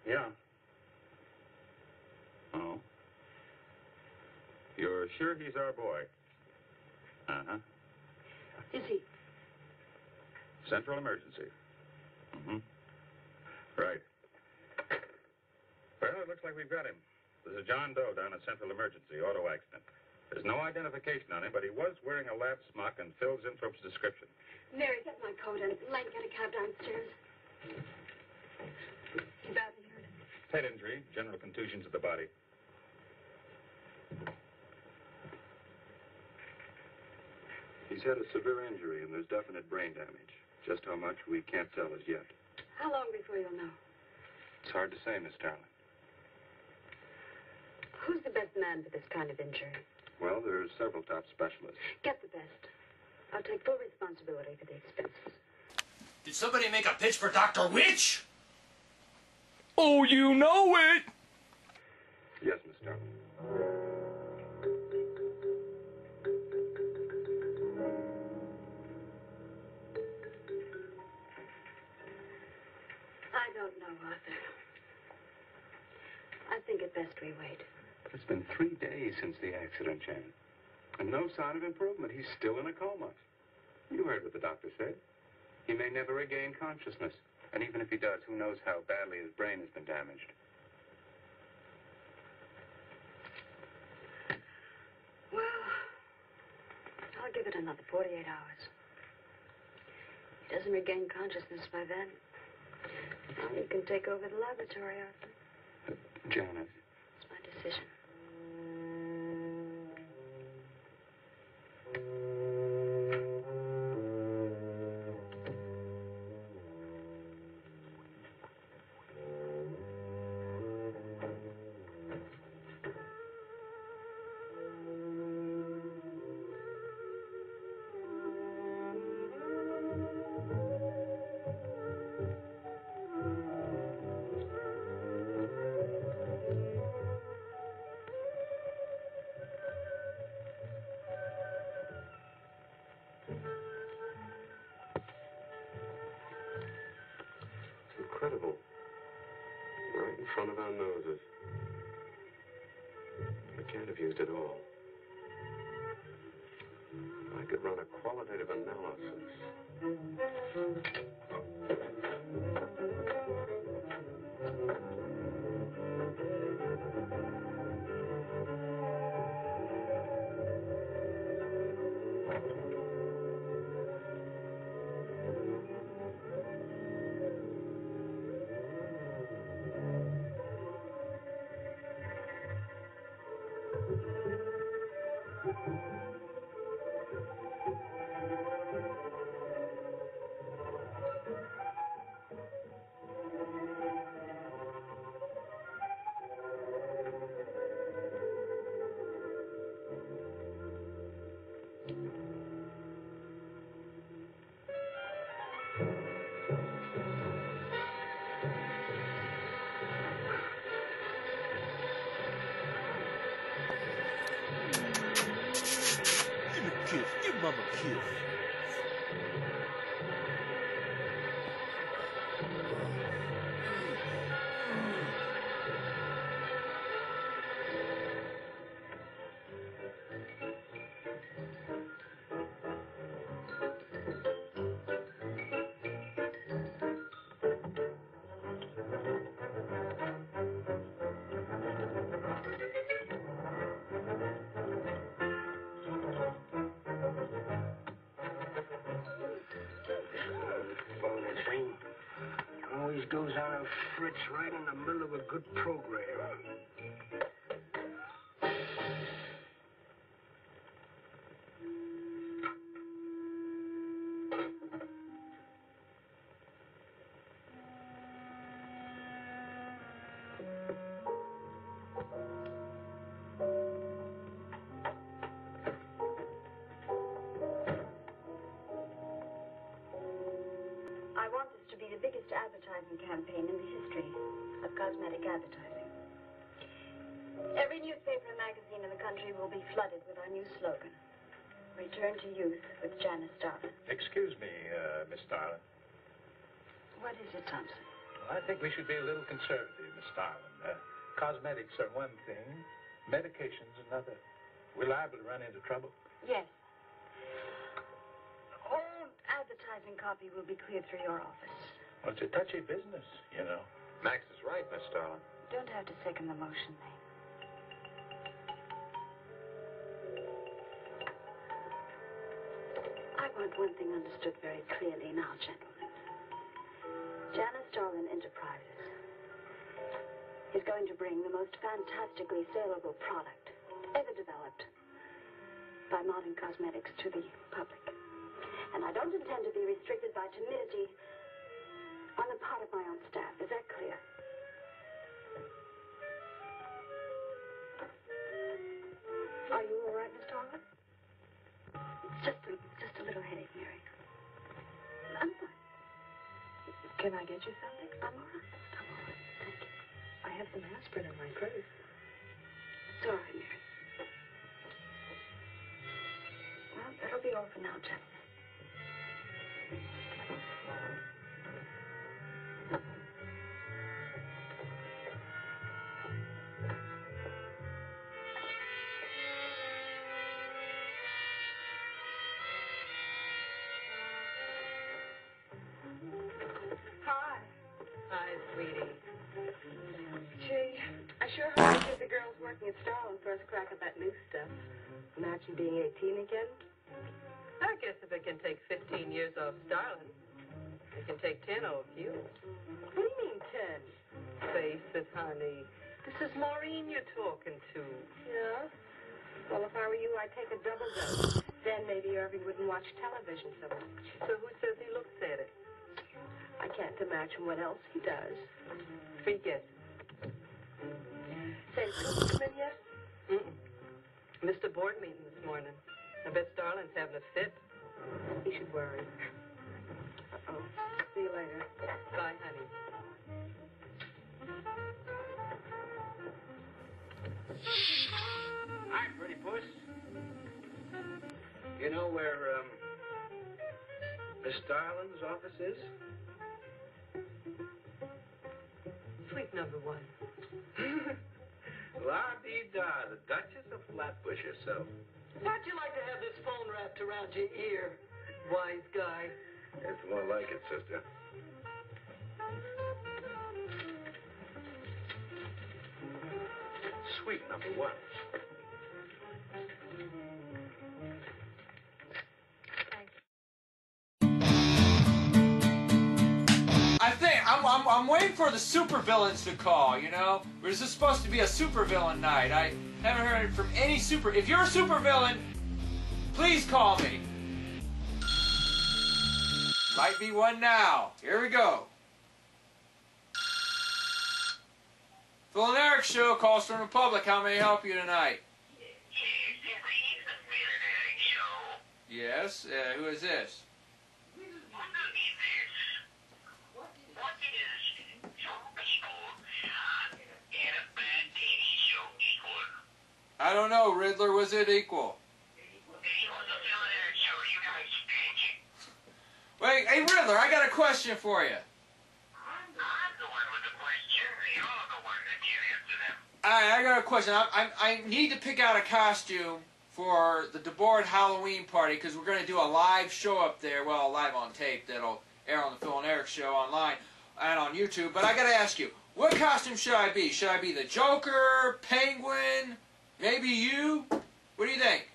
Yeah. Oh. You're sure he's our boy? Uh-huh.
Is he?
Central emergency. Mm-hmm. Right. Well, it looks like we've got him. There's a John Doe down at Central Emergency, auto accident. There's no identification on him, but he was wearing a lab smock and fills Inthrop's description.
Mary, get my coat and Len, get a cab downstairs. He badly hurt.
Head injury, general contusions of the body.
He's had a severe injury, and there's definite brain damage. Just how much, we can't tell as yet.
How long before you'll know?
It's hard to say, Miss Starling.
Who's the best man for this kind of injury?
Well, there are several top specialists.
Get the best. I'll take full responsibility for the expenses.
Did somebody make a pitch for Dr. Witch? Oh, you know it!
Yes, Miss Starling.
I don't know, Arthur. I think it best we wait.
It's been 3 days since the accident, Janet. And no sign of improvement. He's still in a coma. You heard what the doctor said. He may never regain consciousness. And even if he does, who knows how badly his brain has been damaged.
Well, I'll give it another 48 hours. If he doesn't regain consciousness by then, well, you can take over the laboratory, Arthur.
Janet.
It's my decision.
Incredible. Right in front of our noses. We can't have used it all. I could run a qualitative analysis.
Give Mama a kiss.
Phone thing always goes on a fritz right in the middle of a good program.
I want this to be the biggest advertising campaign in the history of cosmetic advertising. Every newspaper and magazine in the country will be flooded with our new slogan, Return to Youth with Janice Starlin.
Excuse me, Miss Starlin.
What is it, Thompson?
I think we should be a little conservative, Miss Starlin. Cosmetics are one thing, medications another. We're liable to run into trouble.
Yes. All advertising copy will be cleared through your office.
Well, it's a touchy business, you know.
Max is right, Miss Starlin.
Don't have to second the motion, May. I want one thing understood very clearly now, gentlemen. Janice Starlin Enterprises is going to bring the most fantastically saleable product ever developed by modern cosmetics to the public. And I don't intend to be restricted by timidity on the part of my own staff. Is that clear? Are you all right, Miss Starlin? Just a little headache, Mary. I'm fine.
Can I get you something?
I'm all right. I'm all right. Thank you.
I have some aspirin in my purse.
Sorry, Mary. Well, that'll be all for now, gentlemen.
Hi, sweetie.
Gee, I sure hope to get the girls working at Starlin first crack at that new stuff. Imagine being 18 again.
I guess if it can take 15 years off Starlin, it can take 10 off you.
What do you mean, 10?
Face it, honey. This is Maureen you're talking to.
Yeah? Well, if I were you, I'd take a double dose. Then maybe Irving wouldn't watch television so much.
So who says he looks at it?
I can't imagine what else he does.
Forget it.
Say, did Cooper come in yet?
Mm-mm. Missed a board meeting this morning. I bet Starlin's having a fit.
He should worry. Uh-oh. See you later.
Bye, honey.
Hi, pretty puss. You know where, Miss Starlin's office is?
Suite number 1.
La-dee-da, the Duchess of Flatbush herself.
How'd you like to have this phone wrapped around your ear, wise guy?
It's more like it, sister. Suite number 1.
I'm waiting for the supervillains to call, you know? This is supposed to be a supervillain night. I haven't heard from any super... If you're a supervillain, please call me. Might be one now. Here we go. Phil and Erik Show, calls from the public. How may I help you tonight? Yes, who is this? I don't know, Riddler. Was it equal? Wait, hey, Riddler, I got a question for you. Alright, I got a question. I need to pick out a costume for the DeBoard Halloween party because we're going to do a live show up there. Well, live on tape that'll air on the Phil and Erik Show online and on YouTube. But I got to ask you, what costume should I be? Should I be the Joker, Penguin, maybe you? What do you think?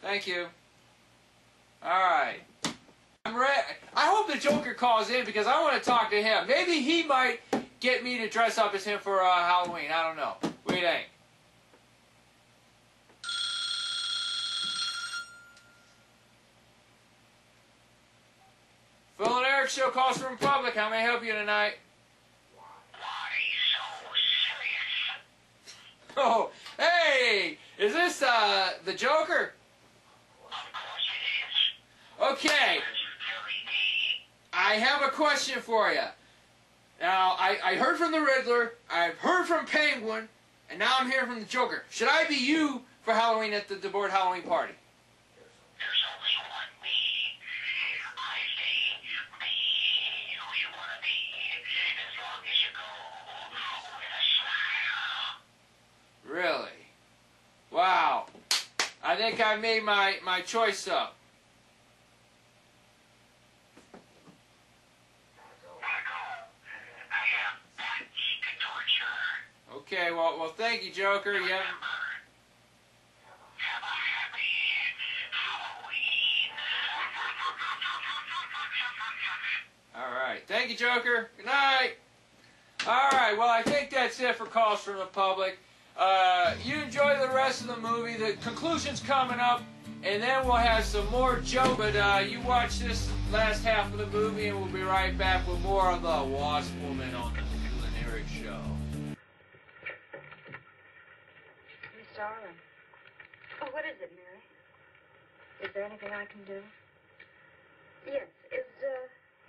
Thank you. Alright. I'm ready. I hope the Joker calls in because I want to talk to him. Maybe he might get me to dress up as him for Halloween. I don't know. What do you think? Phil and Erik Show, calls from public. How may I help you tonight? Oh, hey! Is this the Joker? Okay. I have a question for you.
Now, I heard from the Riddler, I've heard from Penguin, and now I'm hearing from the Joker. Should I be you for Halloween at the DeBoard Halloween party? Really? Wow. I think I made my choice up. Okay, well, thank you, Joker. You have... All right. Thank you, Joker. Good night. All right. Well, I think that's it for calls from the public. You enjoy the rest of the movie. The conclusion's coming up, and then we'll have some more jokes. But you watch this last half of the movie, and we'll be right back with more of the Wasp Woman on the Phil and Erik Show.
Miss Darling.
Oh, what is it, Mary?
Is there anything I can do?
Yes.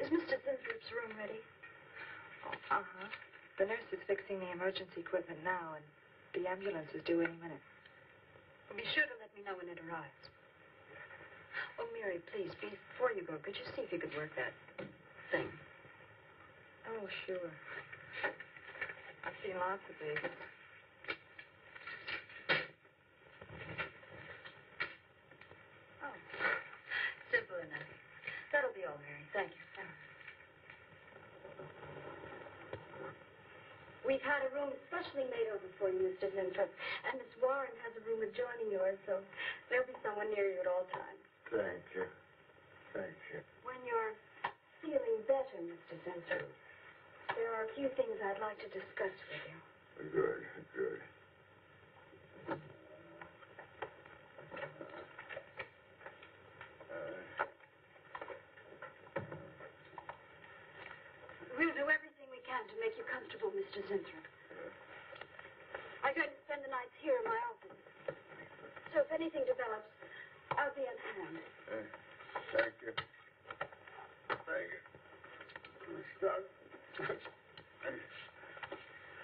Is Mr. Sinthrop's room ready?
Oh, uh-huh. The nurse is fixing the emergency equipment now, and the ambulance is due any minute.
Be sure to let me know when it arrives. Oh, Mary, please, before you go, could you see if you could work that thing?
Oh, sure. I've seen lots of babies.
Oh, simple enough. That'll be all, Mary. Thank you. We've had a room specially made over for you, Mr. Zinthrop, and Miss Warren has a room adjoining yours, so there'll be someone near you at all times.
Thank you. Thank you.
When you're feeling better, Mr. Zinthrop, there are a few things I'd like to discuss with you.
Good, good.
We'll do everything we can to make you comfortable, Mr. Zinthrop. I'm going to spend the nights here in my office. So if anything develops, I'll be on hand.
Thank you. Thank you. Stop.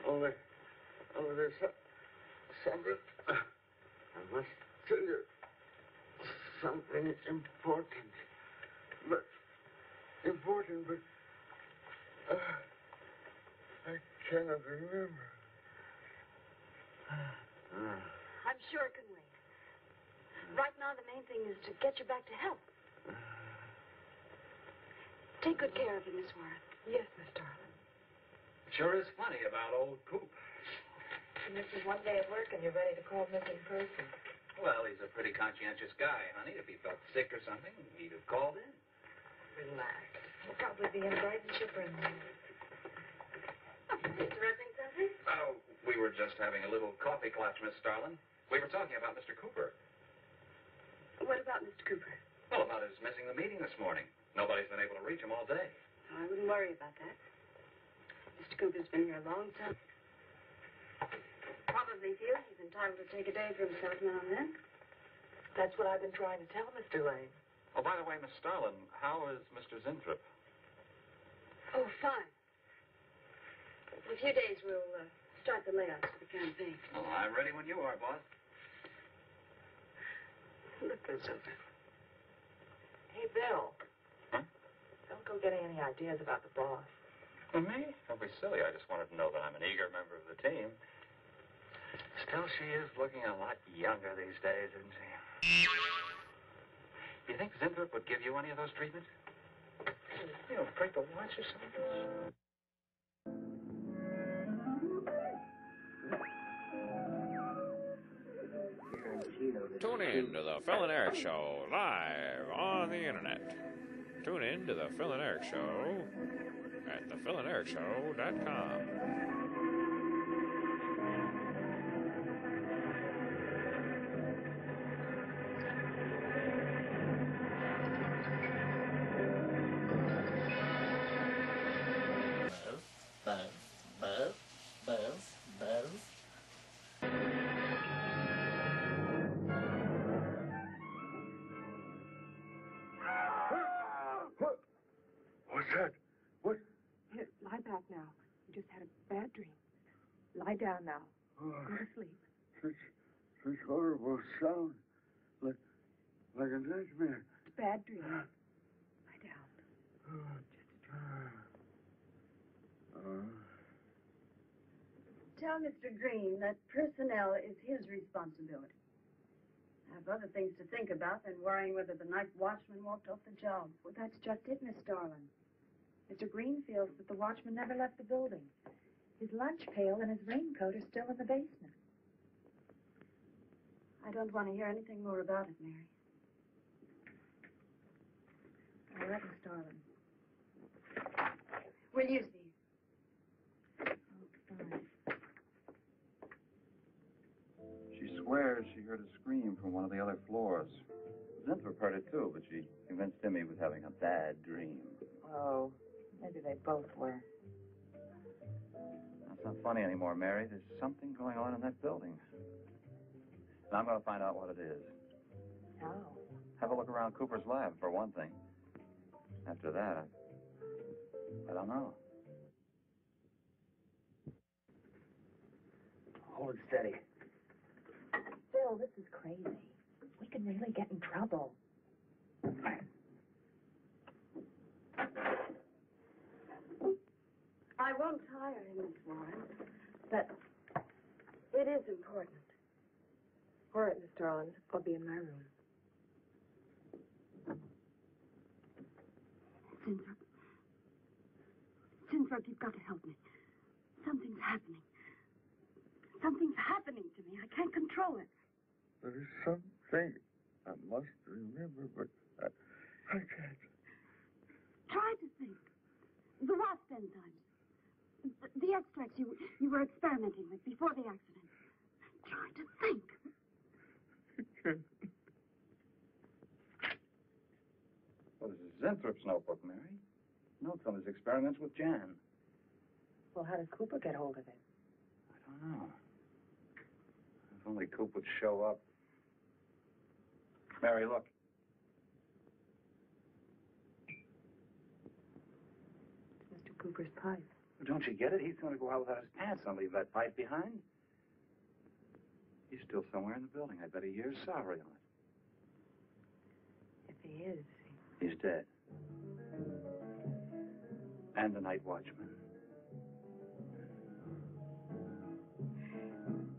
Only there's something. I must tell you. Something important. But I cannot remember.
I'm sure it can wait. Right now, the main thing is to get you back to health. Take good care of him, Miss Warren.
Yes, Miss Darling.
Sure is funny about old Coop.
He misses one day at work and you're ready to call missing person.
Well, he's a pretty conscientious guy, honey. If he felt sick or something, he'd have called in.
Relax. He'll probably be in Brighton shipping.
Interrupting something?
Oh, we were just having a little coffee clutch, Miss Starlin. We were talking about Mr. Cooper.
What about Mr. Cooper?
Well, about his missing the meeting this morning. Nobody's been able to reach him all day.
I wouldn't worry about that. Mr. Cooper's been here a long time. Probably feels he's entitled to take a day for himself now and then.
That's what I've been trying to tell Mr. Lane.
Oh, by the way, Miss Starlin, how is Mr. Zinthrop?
Oh, fine. In a few days, we'll start the layouts for the campaign.
Oh, I'm ready when you are, boss.
Look those over.
Hey, Bill.
Huh?
Don't go getting any ideas about the boss.
Well, me? Don't be silly. I just wanted to know that I'm an eager member of the team. Still, she is looking a lot younger these days, isn't she? Do you think Zinthrop would give you any of those treatments? You know, break the watch or something?
Tune in to the Phil and Erik Show live on the internet. Tune in to the Phil and Erik Show at thephilanderikshow.com.
What's that? What?
Here, lie back now.
now. You just had a bad dream. Lie down now.
Oh,
Go to sleep.
such horrible sound. Like a nightmare.
It's a bad dream. Lie down.
Tell Mr. Green that personnel is his responsibility. I have other things to think about than worrying whether the night watchman walked off the job.
Well, that's just it, Miss Starlin. Mr. Green feels that the watchman never left the building. His lunch pail and his raincoat are still in the basement.
I don't want to hear anything more about it, Mary.
All right, Miss Starlin.
Will you see?
Fine.
She swears she heard a scream from one of the other floors. Zinthrop heard it too, but she convinced him he was having a bad dream.
Oh, maybe they both were.
That's not funny anymore, Mary. There's something going on in that building. And I'm going to find out what it is.
How?
Have a look around Cooper's lab, for one thing. After that, I don't know.
Hold it steady.
Phil, this is crazy. We can really get in trouble.
I won't tire him, Miss Warren, but it is important.
All right, Miss Starlin. I'll be in my room.
Zinthrop, you've got to help me. Something's happening. Something's happening to me. I can't control it.
There is something I must remember, but I can't.
Try to think. The Wasp enzymes. The extracts you were experimenting with before the accident. Try to think.
Well, this is Zinthrop's notebook, Mary. Notes on his experiments with Jan.
Well, how did Cooper get hold of it?
I don't know. If only Coop would show up. Mary, look.
It's Mr. Cooper's pipe.
Don't you get it? He's going to go out without his pants on, leave that pipe behind. He's still somewhere in the building. I bet a year's salary on it.
If he is.
He's dead. And the night watchman.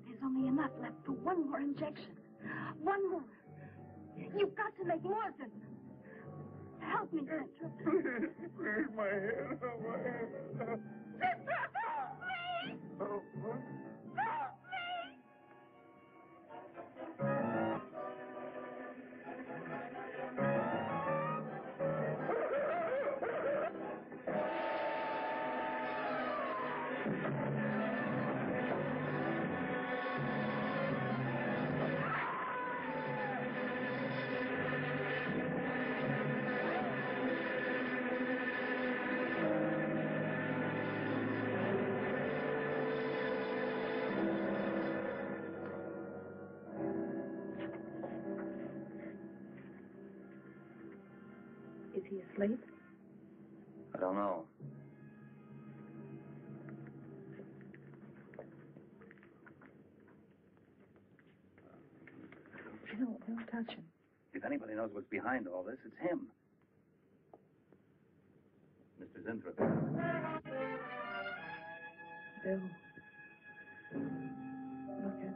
There's only enough left for one more injection. One more. You've got to make more of them. Help me, Zinthrop.
Please, my head. Oh, my head.
Zinthrop, help me!
Oh, what?
Help me!
Is he asleep?
I don't know.
Don't touch him.
If anybody knows what's behind all this, it's him. Mr. Zinthrop.
Bill. Look at...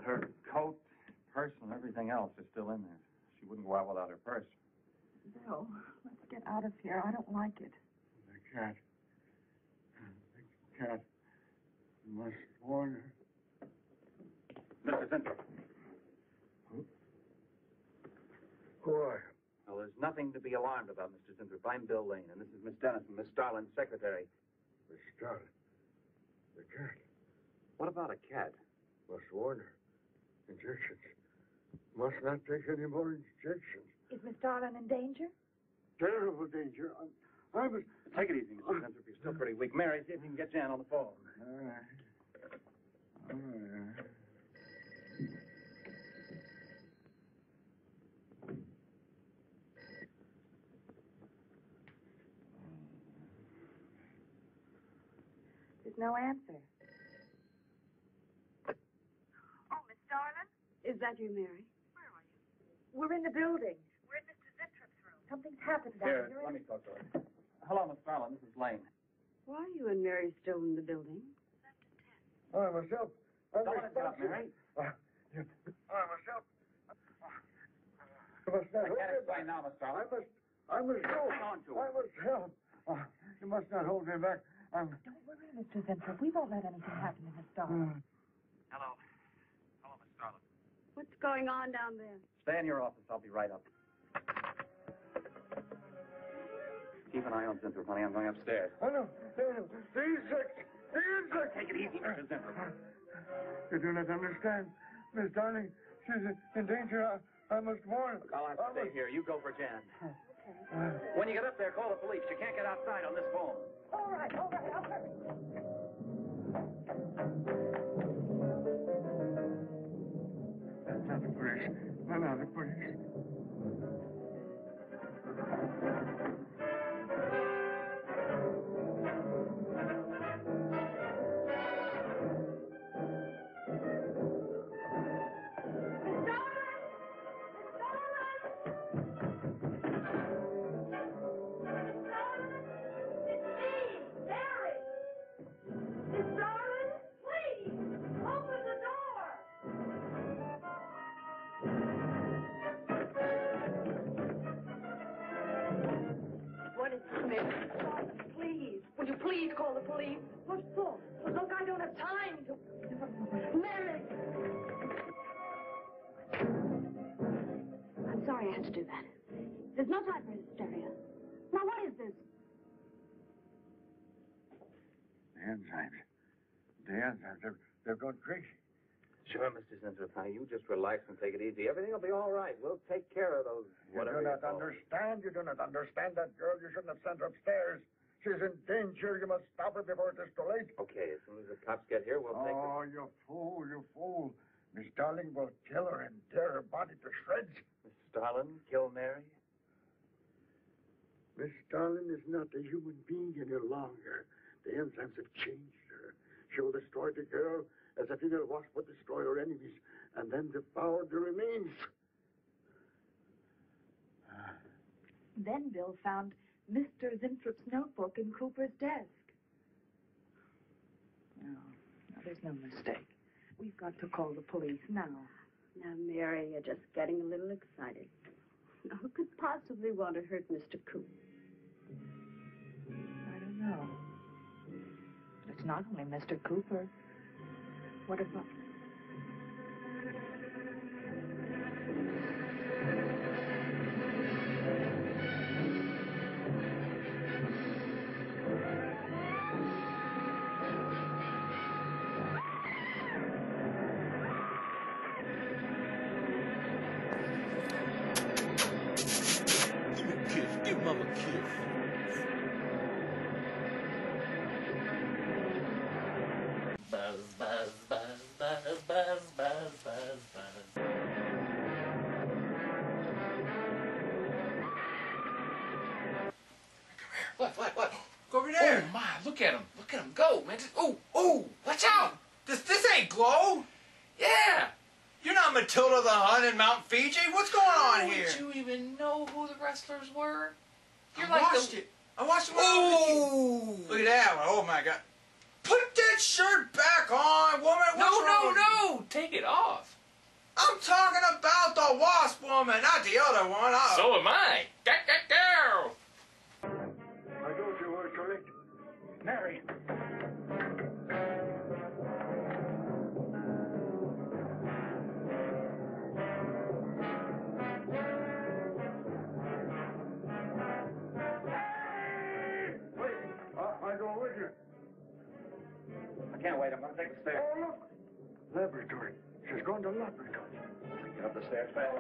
Her coat, purse, and everything else is still in there. She wouldn't go out without her purse.
Bill, let's get out of here. I don't like it.
I can't. cat. Must warn her.
Mr. Zinthrop.
Who are you?
Well, there's nothing to be alarmed about, Mr. Zinthrop. I'm Bill Lane, and this is Miss Dennison, Miss Starlin's secretary.
Miss Starlin. The cat.
What about a cat?
Must warn her. Injections. Must not take any more injections.
Is Miss Darlin in danger?
Terrible danger. I must...
Take it easy, Mr. Zinthrop. You're still pretty weak. Mary, see if you can get Jan on the phone.
All right. All right.
There's no answer. Oh, Miss Darlin?
Is that you, Mary?
We're in the building. We're in Mr. Zintrop's room. Something's happened down
Here,
here.
let me talk to her. Hello, Miss Starlin. This is Lane.
Why are you and Mary still in the building?
I must help. I
Don't
must
interrupt,
help.
Mary.
I must help. I must not
I
hold
can't
him
explain
back.
now, Miss Starlin.
I must go.
Hang on to
I
her.
must help. You must not hold me back.
Don't worry, Mr. Zinthrop. We won't let anything happen to Miss Darlin.
Hello. Hello, Miss Starlin.
What's going on down there?
Stay in your office. I'll be right up. Keep an eye on Zinthrop, honey. I'm going upstairs.
Oh, no. The insects. The insects.
Take it easy, Mr. Zinthrop.
You do not understand. Miss Darling, she's in danger. I must warn her.
Look, I'll have to stay here. You go for Jan. When you get up there, call the police. You can't get outside on this phone.
All right, I'll hurry.
Not the police. Not the police.
What is this, Mary? Please. Will you please call the police? What for? Look, I don't have time to... Mary! I'm sorry I had to do that. There's no time for hysteria. Now, what is this?
The enzymes. They've gone crazy.
Sure, Mr. Zinthrop, honey. You just relax and take it easy. Everything will be all right. We'll take care of those...
You do not understand. You do not understand that girl. You shouldn't have sent her upstairs. She's in danger. You must stop her before it is too late.
Okay, as soon as the cops get here, we'll take her.
Oh, you fool, you fool. Miss Darling will kill her and tear her body to shreds.
Miss Starlin, kill Mary?
Miss Darling is not a human being any longer. The enzymes have changed her. She will destroy the girl as a female wasp would destroy her enemies, and then devour the remains.
Then Bill found Mr. Zintrop's notebook in Cooper's desk. No, there's no mistake. We've got to call the police now.
Now, Mary, you're just getting a little excited. Who could possibly want to hurt Mr. Cooper?
I don't know. But it's not only Mr. Cooper. What about...
Give Mama a kiss. Buzz, buzz, buzz, buzz, buzz, buzz, buzz, buzz. What? Go over there. Oh, my, look at him. Look at him go, man. Oh, watch out. This ain't Glow. Yeah. You're not Matilda the Hun in Mount Fiji. What's going on here? Did you even know who the wrestlers were? I watched it. Oh, look at that one. Oh, my God. Put that shirt back on, woman. No. Take it off. I'm talking about the Wasp woman, not the other one. So am I. Go.
I told you were correct.
Mary.
next step.
Oh, look. Laboratory. She's going to laboratory.
Get up the stairs fast.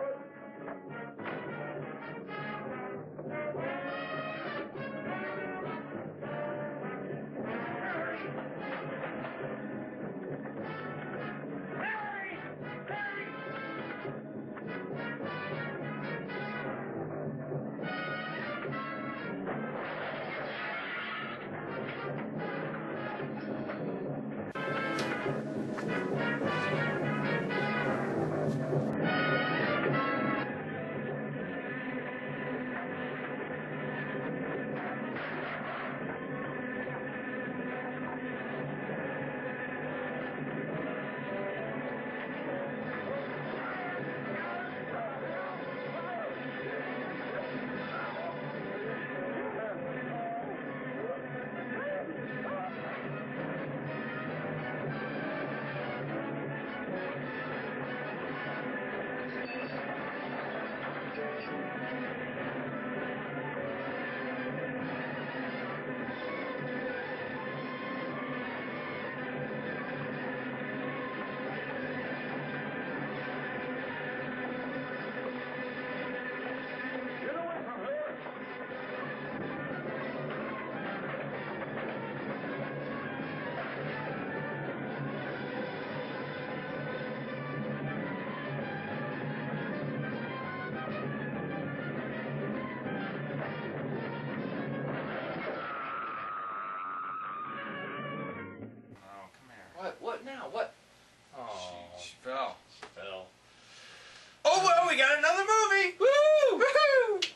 What now? What? Oh,
she fell.
She fell. Oh well, we got another movie. Woo! Woohoo!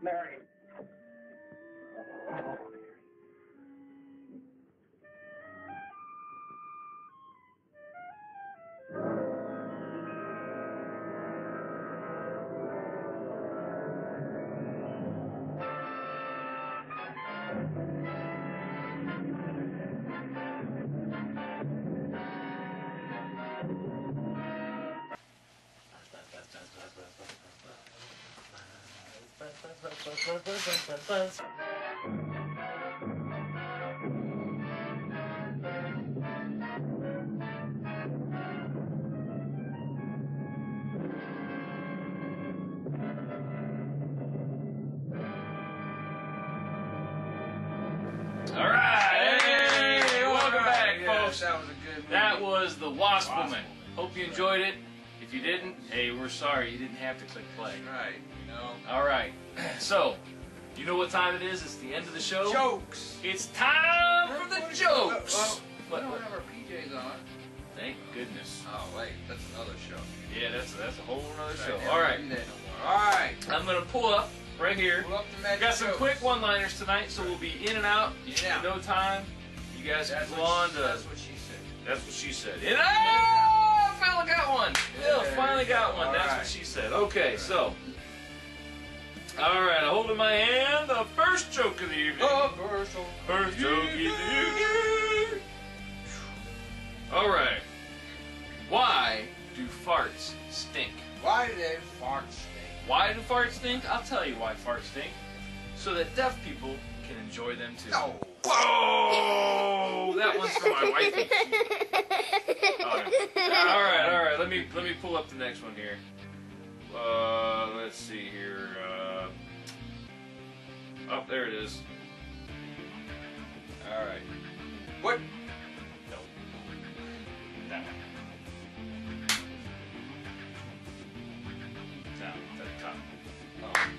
Mary. Oh.
All right. Hey, welcome back, folks.
That was a good movie.
That was The Wasp Woman. Hope you enjoyed it. If you didn't, hey, we're sorry. You didn't have to click play.
Right. You know.
All right. So, you know what time it is? It's the end of the show.
Jokes.
It's time for the jokes.
Well, we don't have our PJs on.
Thank goodness.
Oh wait, that's another show.
Yeah, that's a whole other show.
Right,
All right.
All right.
I'm gonna pull up right here.
Pull up the magic
Got some
jokes.
quick one-liners tonight, so we'll be in and out in no time. You guys can go on to.
That's what she said.
That's what she said. And I finally got one. Yeah, finally got one.
All
That's
right.
what she said. Okay, so. All right, I hold in my hand the first joke of the evening. First joke of the evening. All right. Why do farts stink?
Why do they farts stink?
Why do farts stink? I'll tell you why farts stink. So that deaf people can enjoy them too.
No.
Whoa! That one's for my wife. Oh, no. All right. Let me pull up the next one here. Let's see here. Oh, there it is. All right.
What?
No. That one. Down to the top. Oh.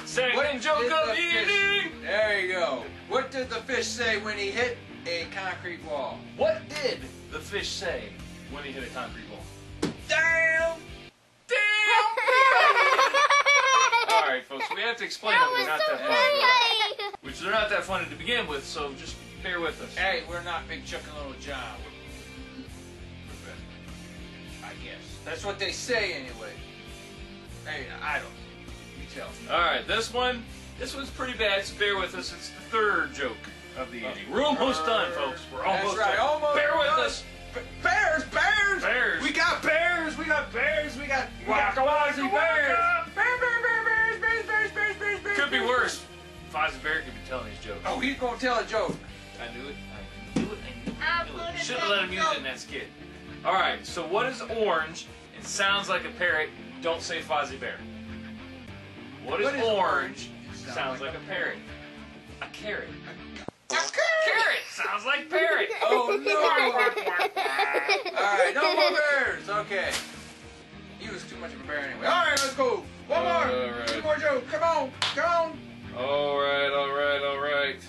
Second
What
joke
did
of
the
the
fish-
evening.
There you go. What did the fish say when he hit a concrete wall?
What did the fish say when he hit a concrete wall?
Damn!
All right, folks, we have to explain that they're not that funny. Which they're not that funny to begin with, so just bear with us.
Hey, we're not Big Chuck and Little John. I guess. That's what they say anyway. Hey, I don't. You tell me.
All right, this one's pretty bad, so bear with us. It's the third joke of the evening. We're almost done, folks. We're almost
That's right,
done.
almost
bear with
done.
us.
Bears!
Bears!
We got bears! We got
Wakawazi
bears! Bears!
Could be worse. Fozzie Bear could be telling these jokes.
Oh, he's gonna tell a joke.
I knew it. I knew it. You shouldn't have let him use it in that skit. All right. So what is orange? It sounds like a parrot. Don't say Fozzie Bear. What is orange? Sounds like a parrot. A carrot. Carrot sounds like parrot.
Oh no! All right, no more bears. Okay. He was too much of a bear anyway. All right, let's go. One more.
All right.
Two more jokes. Come on. Come on.
All right, all right, all right.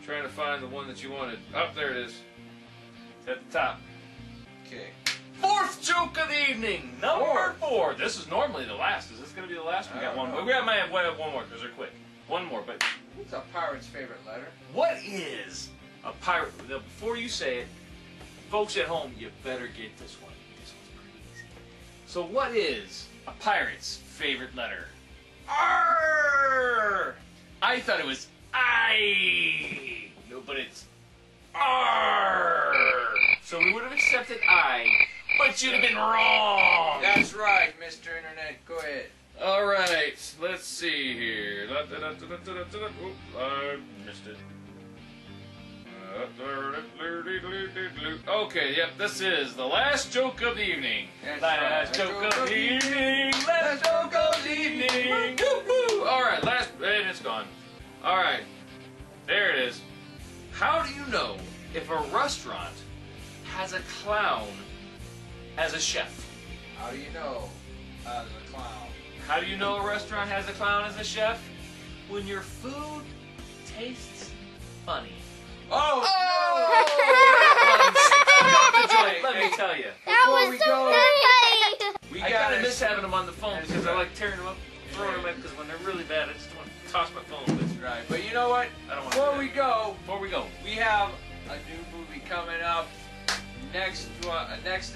Trying to find the one that you wanted. Oh, there it is. It's at the top.
Okay.
Fourth joke of the evening, number 4. This is normally the last. Is this going to be the last? We got one more. We might have one more because they're quick. One more, but...
What's a pirate's favorite letter?
What is a pirate... Now, before you say it, folks at home, you better get this one. This one's pretty easy. So what is a pirate's favorite letter? R. I thought it was I. No, but it's R. So we would have accepted I, but you'd have been wrong.
That's right, Mr. Internet. Go ahead.
All right, let's see here. Oop, I missed it. Okay, yep, this is the last joke of the evening. Last joke of the evening. Last joke of the evening. Woo-hoo. All right, and it's gone. All right, there it is. How do you know if a restaurant has a clown as a chef?
How do you know as a clown?
How do you know a restaurant has a clown as a chef? When your food tastes funny.
Oh!
Let me tell you.
That was so funny.
I kind of miss having them on the phone because I like tearing them up, throwing them up because when they're really bad, I just want to toss my phone. That's
right. But you know what?
I don't want
Before we go, we have a new movie coming up. Next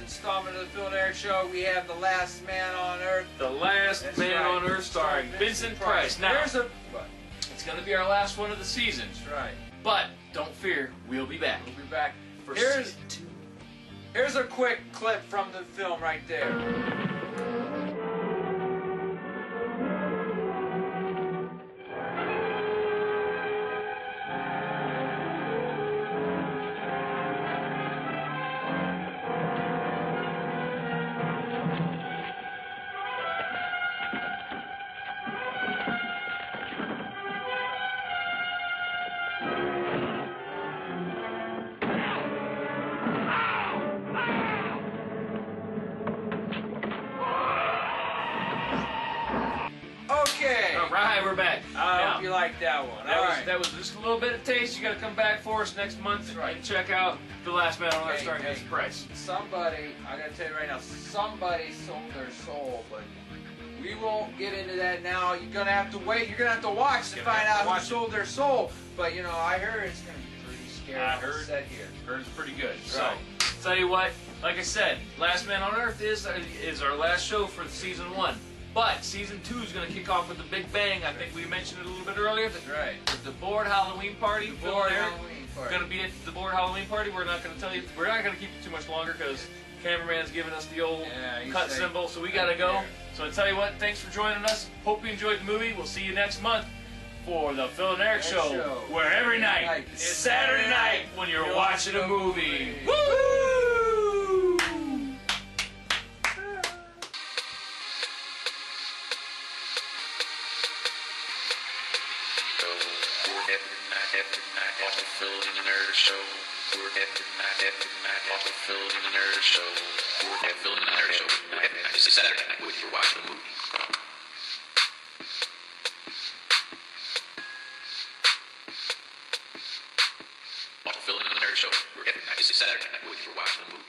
installment of the Phil and Erik Show, we have The Last Man on Earth.
The Last Man on Earth, starring Vincent Price. Now, it's going to be our last one of the season.
That's right.
But don't fear, we'll be back.
We'll be back
for
Here's
season 2.
Here's a quick clip from the film right there.
We're back.
I hope you liked that one.
That was just a little bit of taste. You got to come back for us next month and check out The Last Man on Earth starring Vincent Price.
Somebody, I got to tell you right now, somebody sold their soul, but we won't get into that now. You're going to have to wait. You're going to have to watch to find out who sold their soul. But, you know, I heard it's going to be pretty scary.
I heard it's pretty good.
Right.
So, tell you what, like I said, Last Man on Earth is our last show for season 1. But season 2 is going to kick off with a big bang. I think we mentioned it a little bit earlier.
That's right.
With the board Halloween party.
The board Halloween party.
Going to be at the board Halloween party. We're not going to tell you. We're not going to keep you too much longer because cameraman's giving us the old cut symbol. So we got to go. So I tell you what, thanks for joining us. Hope you enjoyed the movie. We'll see you next month for the Phil and Erik Show, where every night is Saturday night when you're watching a movie. Woo!
Every night on the Phil and Erik Show. We're every night on the Phil and Erik Show. We're at Phil and Erik Show. Every night is Saturday night when you're watching a movie. On the Phil and Erik Show. We're every night is Saturday night when you're watching a movie.